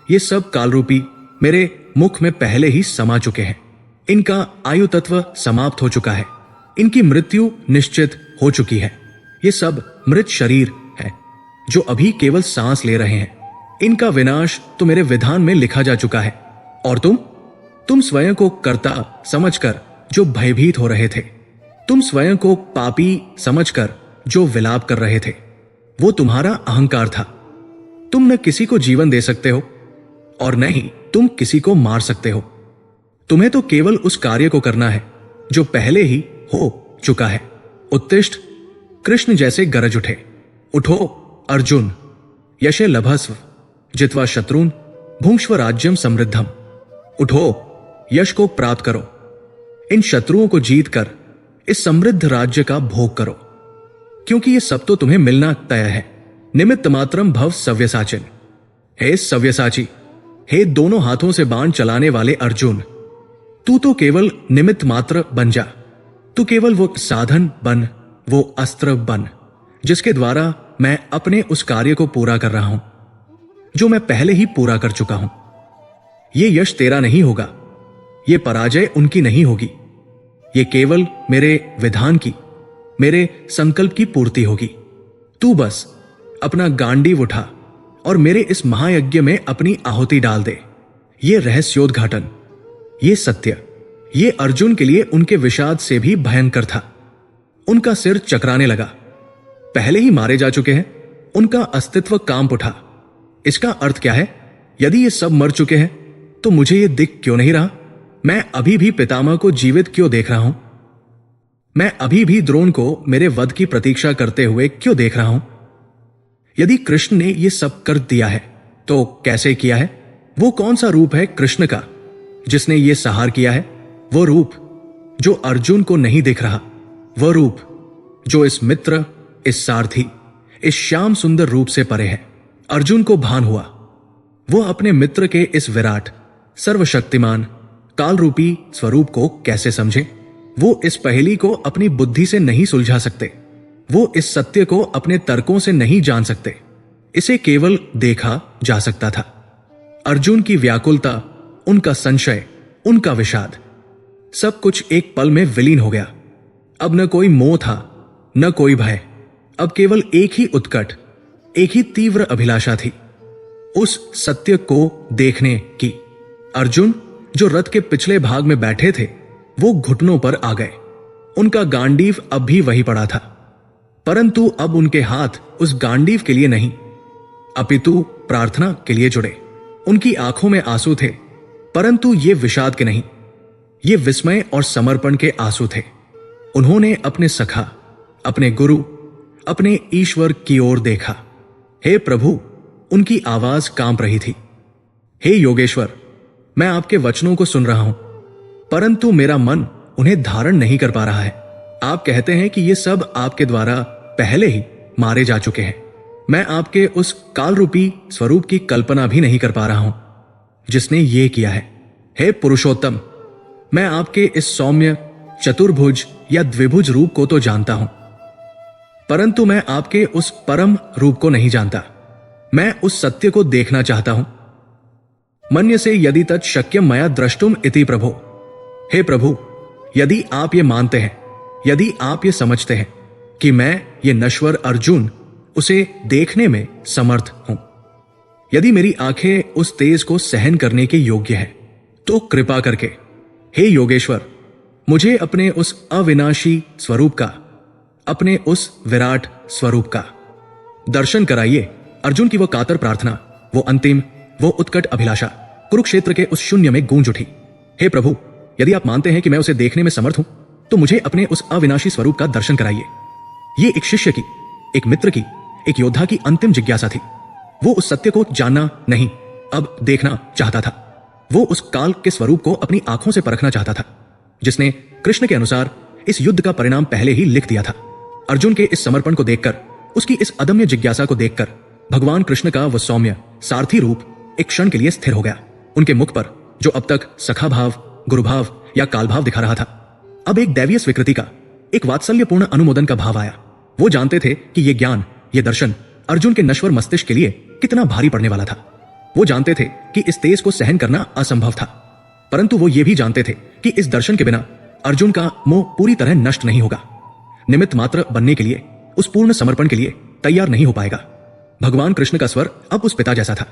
ये सब कालरूपी मेरे मुख में पहले ही समा चुके हैं। इनका आयु तत्व समाप्त हो चुका है, इनकी मृत्यु निश्चित हो चुकी है। ये सब मृत शरीर है जो अभी केवल सांस ले रहे हैं। इनका विनाश तो मेरे विधान में लिखा जा चुका है। और तुम स्वयं को कर्ता समझकर जो भयभीत हो रहे थे, तुम स्वयं को पापी समझकर जो विलाप कर रहे थे, वो तुम्हारा अहंकार था। तुम न किसी को जीवन दे सकते हो और न ही तुम किसी को मार सकते हो। तुम्हें तो केवल उस कार्य को करना है जो पहले ही हो चुका है। उत्तिष्ठ, कृष्ण जैसे गरज उठे। उठो अर्जुन, यशे लभस्व जित्वा शत्रुन भुंक्ष्व राज्यम समृद्धम। उठो, यश को प्राप्त करो, इन शत्रुओं को जीत कर इस समृद्ध राज्य का भोग करो, क्योंकि ये सब तो तुम्हें मिलना तय है। निमित्त मात्रम भव सव्यसाचिन। हे सव्यसाची, हे दोनों हाथों से बाण चलाने वाले अर्जुन, तू तो केवल निमित्त मात्र बन जा। तू केवल वो साधन बन, वो अस्त्र बन जिसके द्वारा मैं अपने उस कार्य को पूरा कर रहा हूं जो मैं पहले ही पूरा कर चुका हूं। ये यश तेरा नहीं होगा, ये पराजय उनकी नहीं होगी, ये केवल मेरे विधान की, मेरे संकल्प की पूर्ति होगी। तू बस अपना गांडीव उठा और मेरे इस महायज्ञ में अपनी आहुति डाल दे। ये रहस्योद्घाटन, ये सत्य, ये अर्जुन के लिए उनके विषाद से भी भयंकर था। उनका सिर चकराने लगा। पहले ही मारे जा चुके हैं, उनका अस्तित्व कांप उठा। इसका अर्थ क्या है? यदि ये सब मर चुके हैं तो मुझे ये दिख क्यों नहीं रहा? मैं अभी भी पितामह को जीवित क्यों देख रहा हूं? मैं अभी भी द्रोण को मेरे वध की प्रतीक्षा करते हुए क्यों देख रहा हूं? यदि कृष्ण ने यह सब कर दिया है तो कैसे किया है? वो कौन सा रूप है कृष्ण का जिसने ये सहार किया है? वो रूप जो अर्जुन को नहीं दिख रहा, वह रूप जो इस मित्र, इस सारथी, इस श्याम सुंदर रूप से परे है। अर्जुन को भान हुआ वो अपने मित्र के इस विराट, सर्वशक्तिमान, काल रूपी स्वरूप को कैसे समझे। वो इस पहेली को अपनी बुद्धि से नहीं सुलझा सकते, वो इस सत्य को अपने तर्कों से नहीं जान सकते। इसे केवल देखा जा सकता था। अर्जुन की व्याकुलता, उनका संशय, उनका विषाद, सब कुछ एक पल में विलीन हो गया। अब न कोई मोह था, न कोई भय। अब केवल एक ही उत्कट, एक ही तीव्र अभिलाषा थी, उस सत्य को देखने की। अर्जुन जो रथ के पिछले भाग में बैठे थे वो घुटनों पर आ गए। उनका गांडीव अब भी वही पड़ा था, परंतु अब उनके हाथ उस गांडीव के लिए नहीं अपितु प्रार्थना के लिए जुड़े। उनकी आंखों में आंसू थे, परंतु ये विषाद के नहीं, ये विस्मय और समर्पण के आंसू थे। उन्होंने अपने सखा, अपने गुरु, अपने ईश्वर की ओर देखा। हे प्रभु, उनकी आवाज कांप रही थी। हे योगेश्वर, मैं आपके वचनों को सुन रहा हूं, परंतु मेरा मन उन्हें धारण नहीं कर पा रहा है। आप कहते हैं कि ये सब आपके द्वारा पहले ही मारे जा चुके हैं। मैं आपके उस काल रूपी स्वरूप की कल्पना भी नहीं कर पा रहा हूं जिसने ये किया है। हे पुरुषोत्तम, मैं आपके इस सौम्य, चतुर्भुज या द्विभुज रूप को तो जानता हूं, परंतु मैं आपके उस परम रूप को नहीं जानता। मैं उस सत्य को देखना चाहता हूं। मन्य से यदि तत् शक्यम मया द्रष्टुम इति प्रभो। हे प्रभु, यदि आप ये मानते हैं, यदि आप ये समझते हैं कि मैं ये नश्वर अर्जुन उसे देखने में समर्थ हूं, यदि मेरी आंखें उस तेज को सहन करने के योग्य हैं, तो कृपा करके हे योगेश्वर, मुझे अपने उस अविनाशी स्वरूप का, अपने उस विराट स्वरूप का दर्शन कराइए। अर्जुन की वो कातर प्रार्थना, वो अंतिम, वो उत्कट अभिलाषा कुरुक्षेत्र के उस शून्य में गूंज उठी। हे प्रभु, यदि आप मानते हैं कि मैं उसे देखने में समर्थ हूं, तो मुझे अपने उस अविनाशी स्वरूप का दर्शन कराइए। ये एक शिष्य की, एक मित्र की, एक योद्धा की अंतिम जिज्ञासा थी। वो उस सत्य को जानना नहीं, अब देखना चाहता था। वो उस काल के स्वरूप को अपनी आंखों से परखना चाहता था, जिसने कृष्ण के अनुसार इस युद्ध का परिणाम पहले ही लिख दिया था। अर्जुन के इस समर्पण को देखकर, उसकी इस अदम्य जिज्ञासा को देखकर भगवान कृष्ण का वह सौम्य, सारथी रूप एक क्षण के लिए स्थिर हो गया। उनके मुख पर जो अब तक सखा भाव, गुरुभाव या कालभाव दिखा रहा था, अब एक दैवीय स्वीकृति का, एक वात्सल्यपूर्ण अनुमोदन का भाव आया। वो जानते थे कि ये ज्ञान, ये दर्शन अर्जुन के नश्वर मस्तिष्क के लिए कितना भारी पड़ने वाला था। वो जानते थे कि इस तेज को सहन करना असंभव था, परंतु वो ये भी जानते थे कि इस दर्शन के बिना अर्जुन का मोह पूरी तरह नष्ट नहीं होगा। निमित्त मात्र बनने के लिए, उस पूर्ण समर्पण के लिए तैयार नहीं हो पाएगा। भगवान कृष्ण का स्वर अब उस पिता जैसा था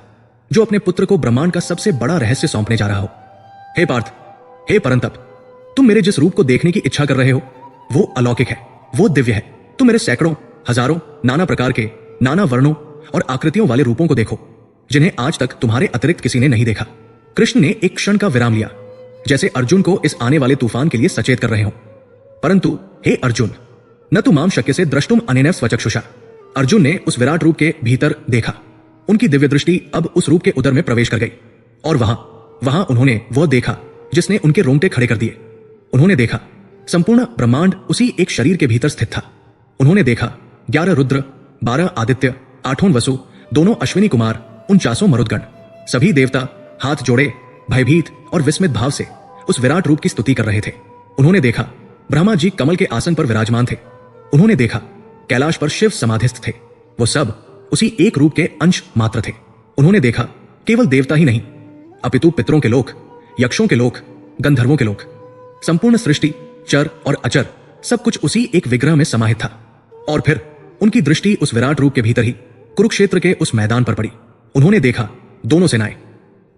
जो अपने पुत्र को ब्रह्मांड का सबसे बड़ा रहस्य सौंपने जा रहा हो। हे पार्थ, हे परंतप, तुम मेरे जिस रूप को देखने की इच्छा कर रहे हो वो अलौकिक है, वो दिव्य है। तुम मेरे सैकड़ों, हजारों, नाना प्रकार के, नाना वर्णों और आकृतियों वाले रूपों को देखो, जिन्हें आज तक तुम्हारे अतिरिक्त किसी ने नहीं देखा। कृष्ण ने एक क्षण का विराम लिया, जैसे अर्जुन को इस आने वाले तूफान के लिए सचेत कर रहे हो। परंतु हे अर्जुन, न तु माम शक्य से द्रष्टुम अनेनैव स्वचक्षुषा। अर्जुन ने उस विराट रूप के भीतर देखा। उनकी दिव्य दृष्टि अब उस रूप के उदर में प्रवेश कर गई, और वहां उन्होंने वह देखा जिसने उनके रोंगटे खड़े कर दिए। उन्होंने देखा संपूर्ण ब्रह्मांड उसी एक शरीर के भीतर स्थित था। उन्होंने देखा 11 रुद्र, 12 आदित्य, 8 वसु, दोनों अश्विनी कुमार, 49 मरुदगण, सभी देवता हाथ जोड़े भयभीत और विस्मित भाव से उस विराट रूप की स्तुति कर रहे थे। उन्होंने देखा ब्रह्मा जी कमल के आसन पर विराजमान थे। उन्होंने देखा कैलाश पर शिव समाधिस्थ थे, वो सब उसी एक रूप के अंश मात्र थे। उन्होंने देखा केवल देवता ही नहीं अपितु पितरों के लोक, यक्षों के लोक, गंधर्वों के लोक, संपूर्ण सृष्टि, चर और अचर सब कुछ उसी एक विग्रह में समाहित था। और फिर उनकी दृष्टि उस विराट रूप के भीतर ही कुरुक्षेत्र के उस मैदान पर पड़ी। उन्होंने देखा दोनों सेनाएं,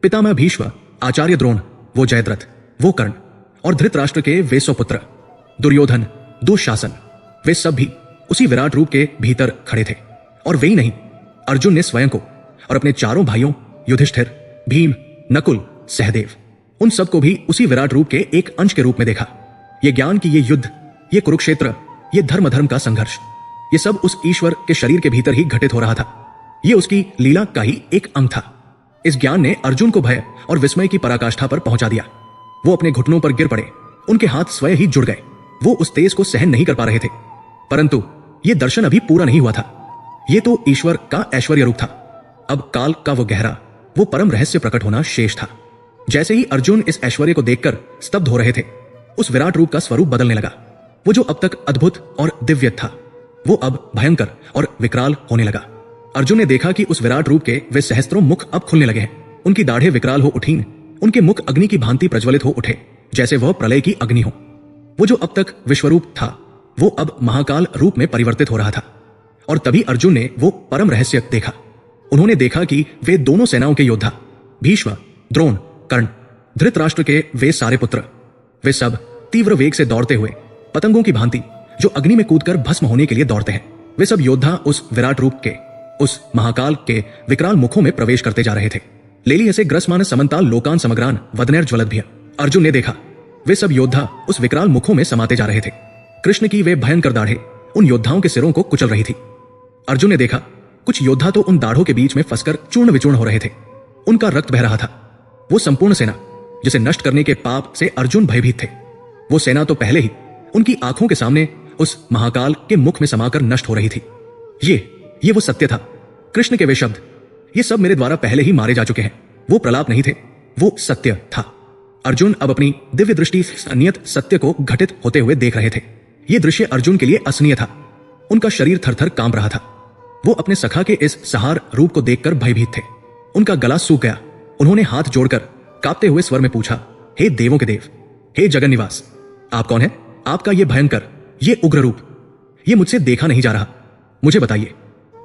पितामह भीष्म, आचार्य द्रोण, वो जयद्रथ, वो कर्ण, और धृतराष्ट्र के वे 100 पुत्र, दुर्योधन, दुःशासन, वे सब भी उसी विराट रूप के भीतर खड़े थे। और वे ही नहीं, अर्जुन ने स्वयं को और अपने चारों भाइयों युधिष्ठिर, भीम, नकुल, सहदेव, उन सबको भी उसी विराट रूप के एक अंश के रूप में देखा। ये ज्ञान कि ये युद्ध, ये कुरुक्षेत्र, ये धर्म धर्म का संघर्ष, ये सब उस ईश्वर के शरीर के भीतर ही घटित हो रहा था। ये उसकी लीला का ही एक अंग था। इस ज्ञान ने अर्जुन को भय और विस्मय की पराकाष्ठा पर पहुंचा दिया। वो अपने घुटनों पर गिर पड़े, उनके हाथ स्वयं ही जुड़ गए। वो उस तेज को सहन नहीं कर पा रहे थे। परंतु ये दर्शन अभी पूरा नहीं हुआ था। ये तो ईश्वर का ऐश्वर्य रूप था। अब काल का वो गहरा, वो परम रहस्य प्रकट होना शेष था। जैसे ही अर्जुन इस ऐश्वर्य को देखकर स्तब्ध हो रहे थे, उस विराट रूप का स्वरूप बदलने लगा। वो जो अब तक अद्भुत और दिव्य था, वो अब भयंकर और विकराल होने लगा। अर्जुन ने देखा कि उस विराट रूप के वे सहस्त्रों मुख अब खुलने लगे हैं। उनकी दाढ़ें विकराल हो उठी, उनके मुख अग्नि की भांति प्रज्वलित हो उठे, जैसे वह प्रलय की अग्नि हो। वो जो अब तक विश्वरूप था, वो अब महाकाल रूप में परिवर्तित हो रहा था। और तभी अर्जुन ने वो परम रहस्य देखा। उन्होंने देखा कि वे दोनों सेनाओं के योद्धा, भीष्म, द्रोण, कर्ण, धृतराष्ट्र के वे सारे पुत्र, वे सब तीव्र वेग से दौड़ते हुए पतंगों की भांति जो अग्नि में कूदकर भस्म होने के लिए दौड़ते हैं, वे सब योद्धा उस विराट रूप के, उस महाकाल के विकराल मुखों में प्रवेश करते जा रहे थे। लेली ऐसे ग्रसमान समन्ताल लोकान समग्रान वदनैर ज्वलद्भिः। अर्जुन ने देखा वे सब योद्धा उस विकराल मुखों में समाते जा रहे थे। कृष्ण की वे भयंकर दाढ़ें उन योद्धाओं के सिरों को कुचल रही थी। अर्जुन ने देखा कुछ योद्धा तो उन दाढ़ों के बीच में फंसकर चूर्ण विचूर्ण हो रहे थे। उनका रक्त बह रहा था। वो संपूर्ण सेना जिसे नष्ट करने के पाप से अर्जुन भयभीत थे, वो सेना तो पहले ही उनकी आंखों के सामने उस महाकाल के मुख में समाकर नष्ट हो रही थी। ये वो सत्य था। कृष्ण के वे शब्द, ये सब मेरे द्वारा पहले ही मारे जा चुके हैं, वो प्रलाप नहीं थे, वो सत्य था। अर्जुन अब अपनी दिव्य दृष्टि से नियत सत्य को घटित होते हुए देख रहे थे। ये दृश्य अर्जुन के लिए असनीय था। उनका शरीर थरथर कांप रहा था। वो अपने सखा के इस सहार रूप को देखकर भयभीत थे। उनका गला सूख गया। उन्होंने हाथ जोड़कर कांपते हुए स्वर में पूछा, हे देवों के देव, हे जगन निवास, आप कौन है? आपका ये भयंकर, ये उग्र रूप, ये मुझसे देखा नहीं जा रहा। मुझे बताइए।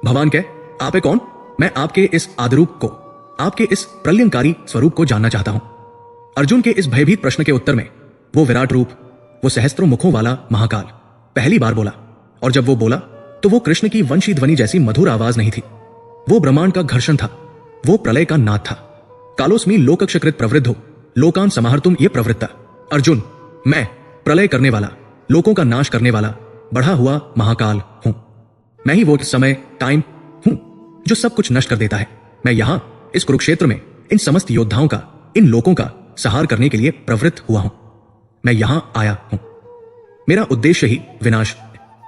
भगवान कह, आप है कौन? मैं आपके इस आदिरूप को, आपके इस प्रलयंकारी स्वरूप को जानना चाहता हूं। अर्जुन के इस भयभीत प्रश्न के उत्तर में वो विराट रूप, वो सहस्त्रों मुखों वाला महाकाल पहली बार बोला। और जब वो बोला तो वो कृष्ण की वंशी ध्वनि जैसी मधुर आवाज नहीं थी। वो ब्रह्मांड का घर्षण था। वो प्रलय का नाद था। कालोस्मी लोकक्षकृत प्रवृद्धो लोकान समाहर्तुम ये प्रवृत्ता। अर्जुन, मैं प्रलय करने वाला, लोकों का नाश करने वाला बढ़ा हुआ महाकाल हूं। मैं ही वो समय टाइम हूं जो सब कुछ नष्ट कर देता है। मैं यहां इस कुरुक्षेत्र में इन समस्त योद्धाओं का, इन लोकों का संहार करने के लिए प्रवृत्त हुआ हूं। मैं यहां आया हूं। मेरा उद्देश्य ही विनाश।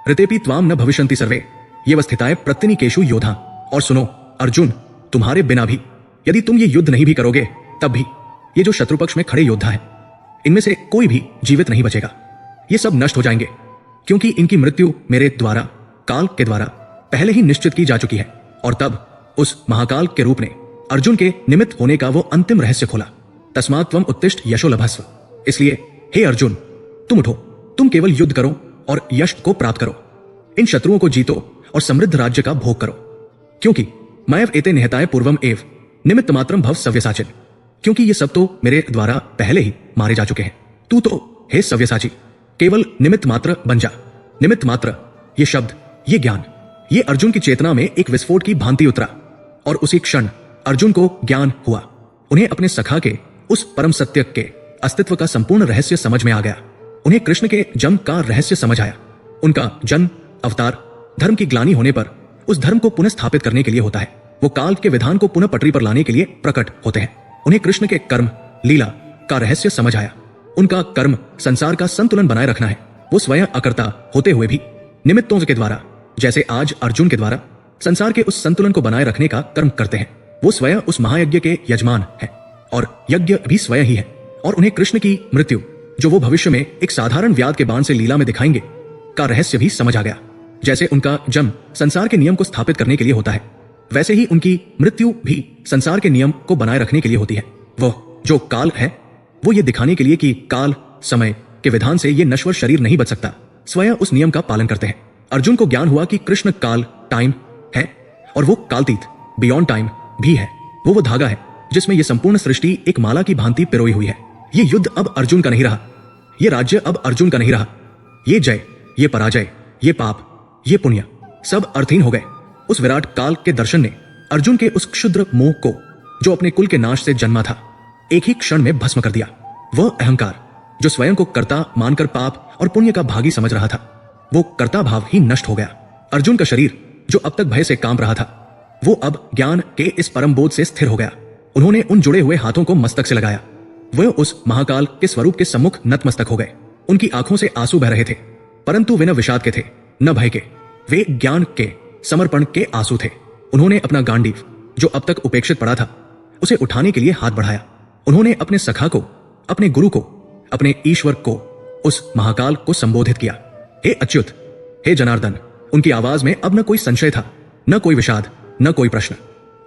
ऋतेपि त्वाम न भविष्यन्ति सर्वे ये वस्थिताय प्रत्यनीकेषु योधा। और सुनो अर्जुन, तुम्हारे बिना भी यदि तुम ये युद्ध नहीं भी करोगे, तब भी ये जो शत्रु पक्ष में खड़े योद्धा हैं, इनमें से कोई भी जीवित नहीं बचेगा। ये सब नष्ट हो जाएंगे, क्योंकि इनकी मृत्यु मेरे द्वारा, काल के द्वारा पहले ही निश्चित की जा चुकी है। और तब उस महाकाल के रूप ने अर्जुन के निमित्त होने का वो अंतिम रहस्य खोला। तस्मात् त्वम उत्तिष्ठ यशो लभस्व। इसलिए हे अर्जुन, तुम उठो, तुम केवल युद्ध करो और यश को प्राप्त करो। इन शत्रुओं को जीतो और समृद्ध राज्य का भोग करो। क्योंकि मयव एते निहताय पूर्वम एव निमित्त मात्रम भव सव्यसाचिन। क्योंकि ये सब तो मेरे द्वारा पहले ही मारे जा चुके हैं। तू तो हे सव्यसाची केवल निमित्त मात्र बन जा। निमित्त मात्र, ये शब्द, ये ज्ञान, ये अर्जुन की चेतना में एक विस्फोट की भांति उतरा। और उसी क्षण अर्जुन को ज्ञान हुआ। उन्हें अपने सखा के उस परम सत्य के अस्तित्व का संपूर्ण रहस्य समझ में आ गया। उन्हें कृष्ण के जन्म का रहस्य समझ आया। उनका जन्म, अवतार, धर्म की ग्लानि होने पर उस धर्म को पुनः स्थापित करने के लिए होता है। वो काल के विधान को पुनः पटरी पर लाने के लिए प्रकट होते हैं। उन्हें कृष्ण के कर्म लीला का रहस्य समझ आया। उनका कर्म संसार का संतुलन बनाए रखना है। वो स्वयं अकर्ता होते हुए भी निमित्तों के द्वारा, जैसे आज अर्जुन के द्वारा, संसार के उस संतुलन को बनाए रखने का कर्म करते हैं। वो स्वयं उस महायज्ञ के यजमान हैं और यज्ञ भी स्वयं ही है। और उन्हें कृष्ण की मृत्यु, जो वो भविष्य में एक साधारण व्याध के बाण से लीला में दिखाएंगे, का रहस्य भी समझ आ गया। जैसे उनका जन्म संसार के नियम को स्थापित करने के लिए होता है, वैसे ही उनकी मृत्यु भी संसार के नियम को बनाए रखने के लिए होती है। वह जो काल है, वो ये दिखाने के लिए कि काल समय के विधान से ये नश्वर शरीर नहीं बच सकता, स्वयं उस नियम का पालन करते हैं। अर्जुन को ज्ञान हुआ कि कृष्ण काल टाइम है और वो कालतीत बियॉन्ड टाइम भी है। वो धागा है जिसमें ये संपूर्ण सृष्टि एक माला की भांति पिरोई हुई है। ये युद्ध अब अर्जुन का नहीं रहा, ये राज्य अब अर्जुन का नहीं रहा। ये जय, ये पराजय, ये पाप, ये पुण्य सब अर्थहीन हो गए। उस विराट काल के दर्शन ने अर्जुन के उस क्षुद्र मोह को, जो अपने कुल के नाश से जन्मा था, एक ही क्षण में भस्म कर दिया। वह अहंकार जो स्वयं को कर्ता मानकर पाप और पुण्य का भागी समझ रहा था, वो कर्ता भाव ही नष्ट हो गया। अर्जुन का शरीर जो अब तक भय से कांप रहा था, वो अब ज्ञान के इस परम बोध से स्थिर हो गया। उन्होंने उन जुड़े हुए हाथों को मस्तक से लगाया। वह उस महाकाल के स्वरूप के सम्मुख नतमस्तक हो गए। उनकी आंखों से आंसू बह रहे थे, परंतु वे न विषाद के थे न भय के, वे ज्ञान के समर्पण के आंसू थे। उन्होंने अपना गांडीव जो अब तक उपेक्षित पड़ा था, उसे उठाने के लिए हाथ बढ़ाया। उन्होंने अपने सखा को, अपने गुरु को, अपने ईश्वर को, उस महाकाल को संबोधित किया, हे अच्युत, हे जनार्दन। उनकी आवाज में अब न कोई संशय था, न कोई विषाद, न कोई प्रश्न,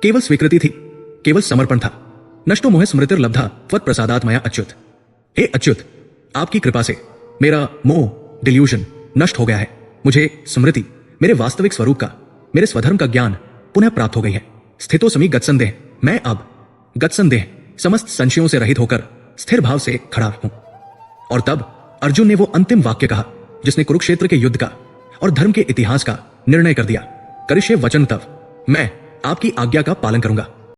केवल स्वीकृति थी, केवल समर्पण था। नष्टो मोह स्मृतिर लब्धा त्वत् प्रसादात् मया अच्युत। हे अच्युत, आपकी कृपा से मेरा मोह, डिल्यूजन नष्ट हो गया है। मुझे स्मृति, मेरे वास्तविक स्वरूप का, मेरे स्वधर्म का ज्ञान पुनः प्राप्त हो गई है। स्थितो समी गत्संदेह, मैं अब गत्संदेह समस्त संशयों से रहित होकर स्थिर भाव से खड़ा हूं। और तब अर्जुन ने वो अंतिम वाक्य कहा जिसने कुरुक्षेत्र के युद्ध का और धर्म के इतिहास का निर्णय कर दिया। करिष्ये वचन तव, मैं आपकी आज्ञा का पालन करूंगा।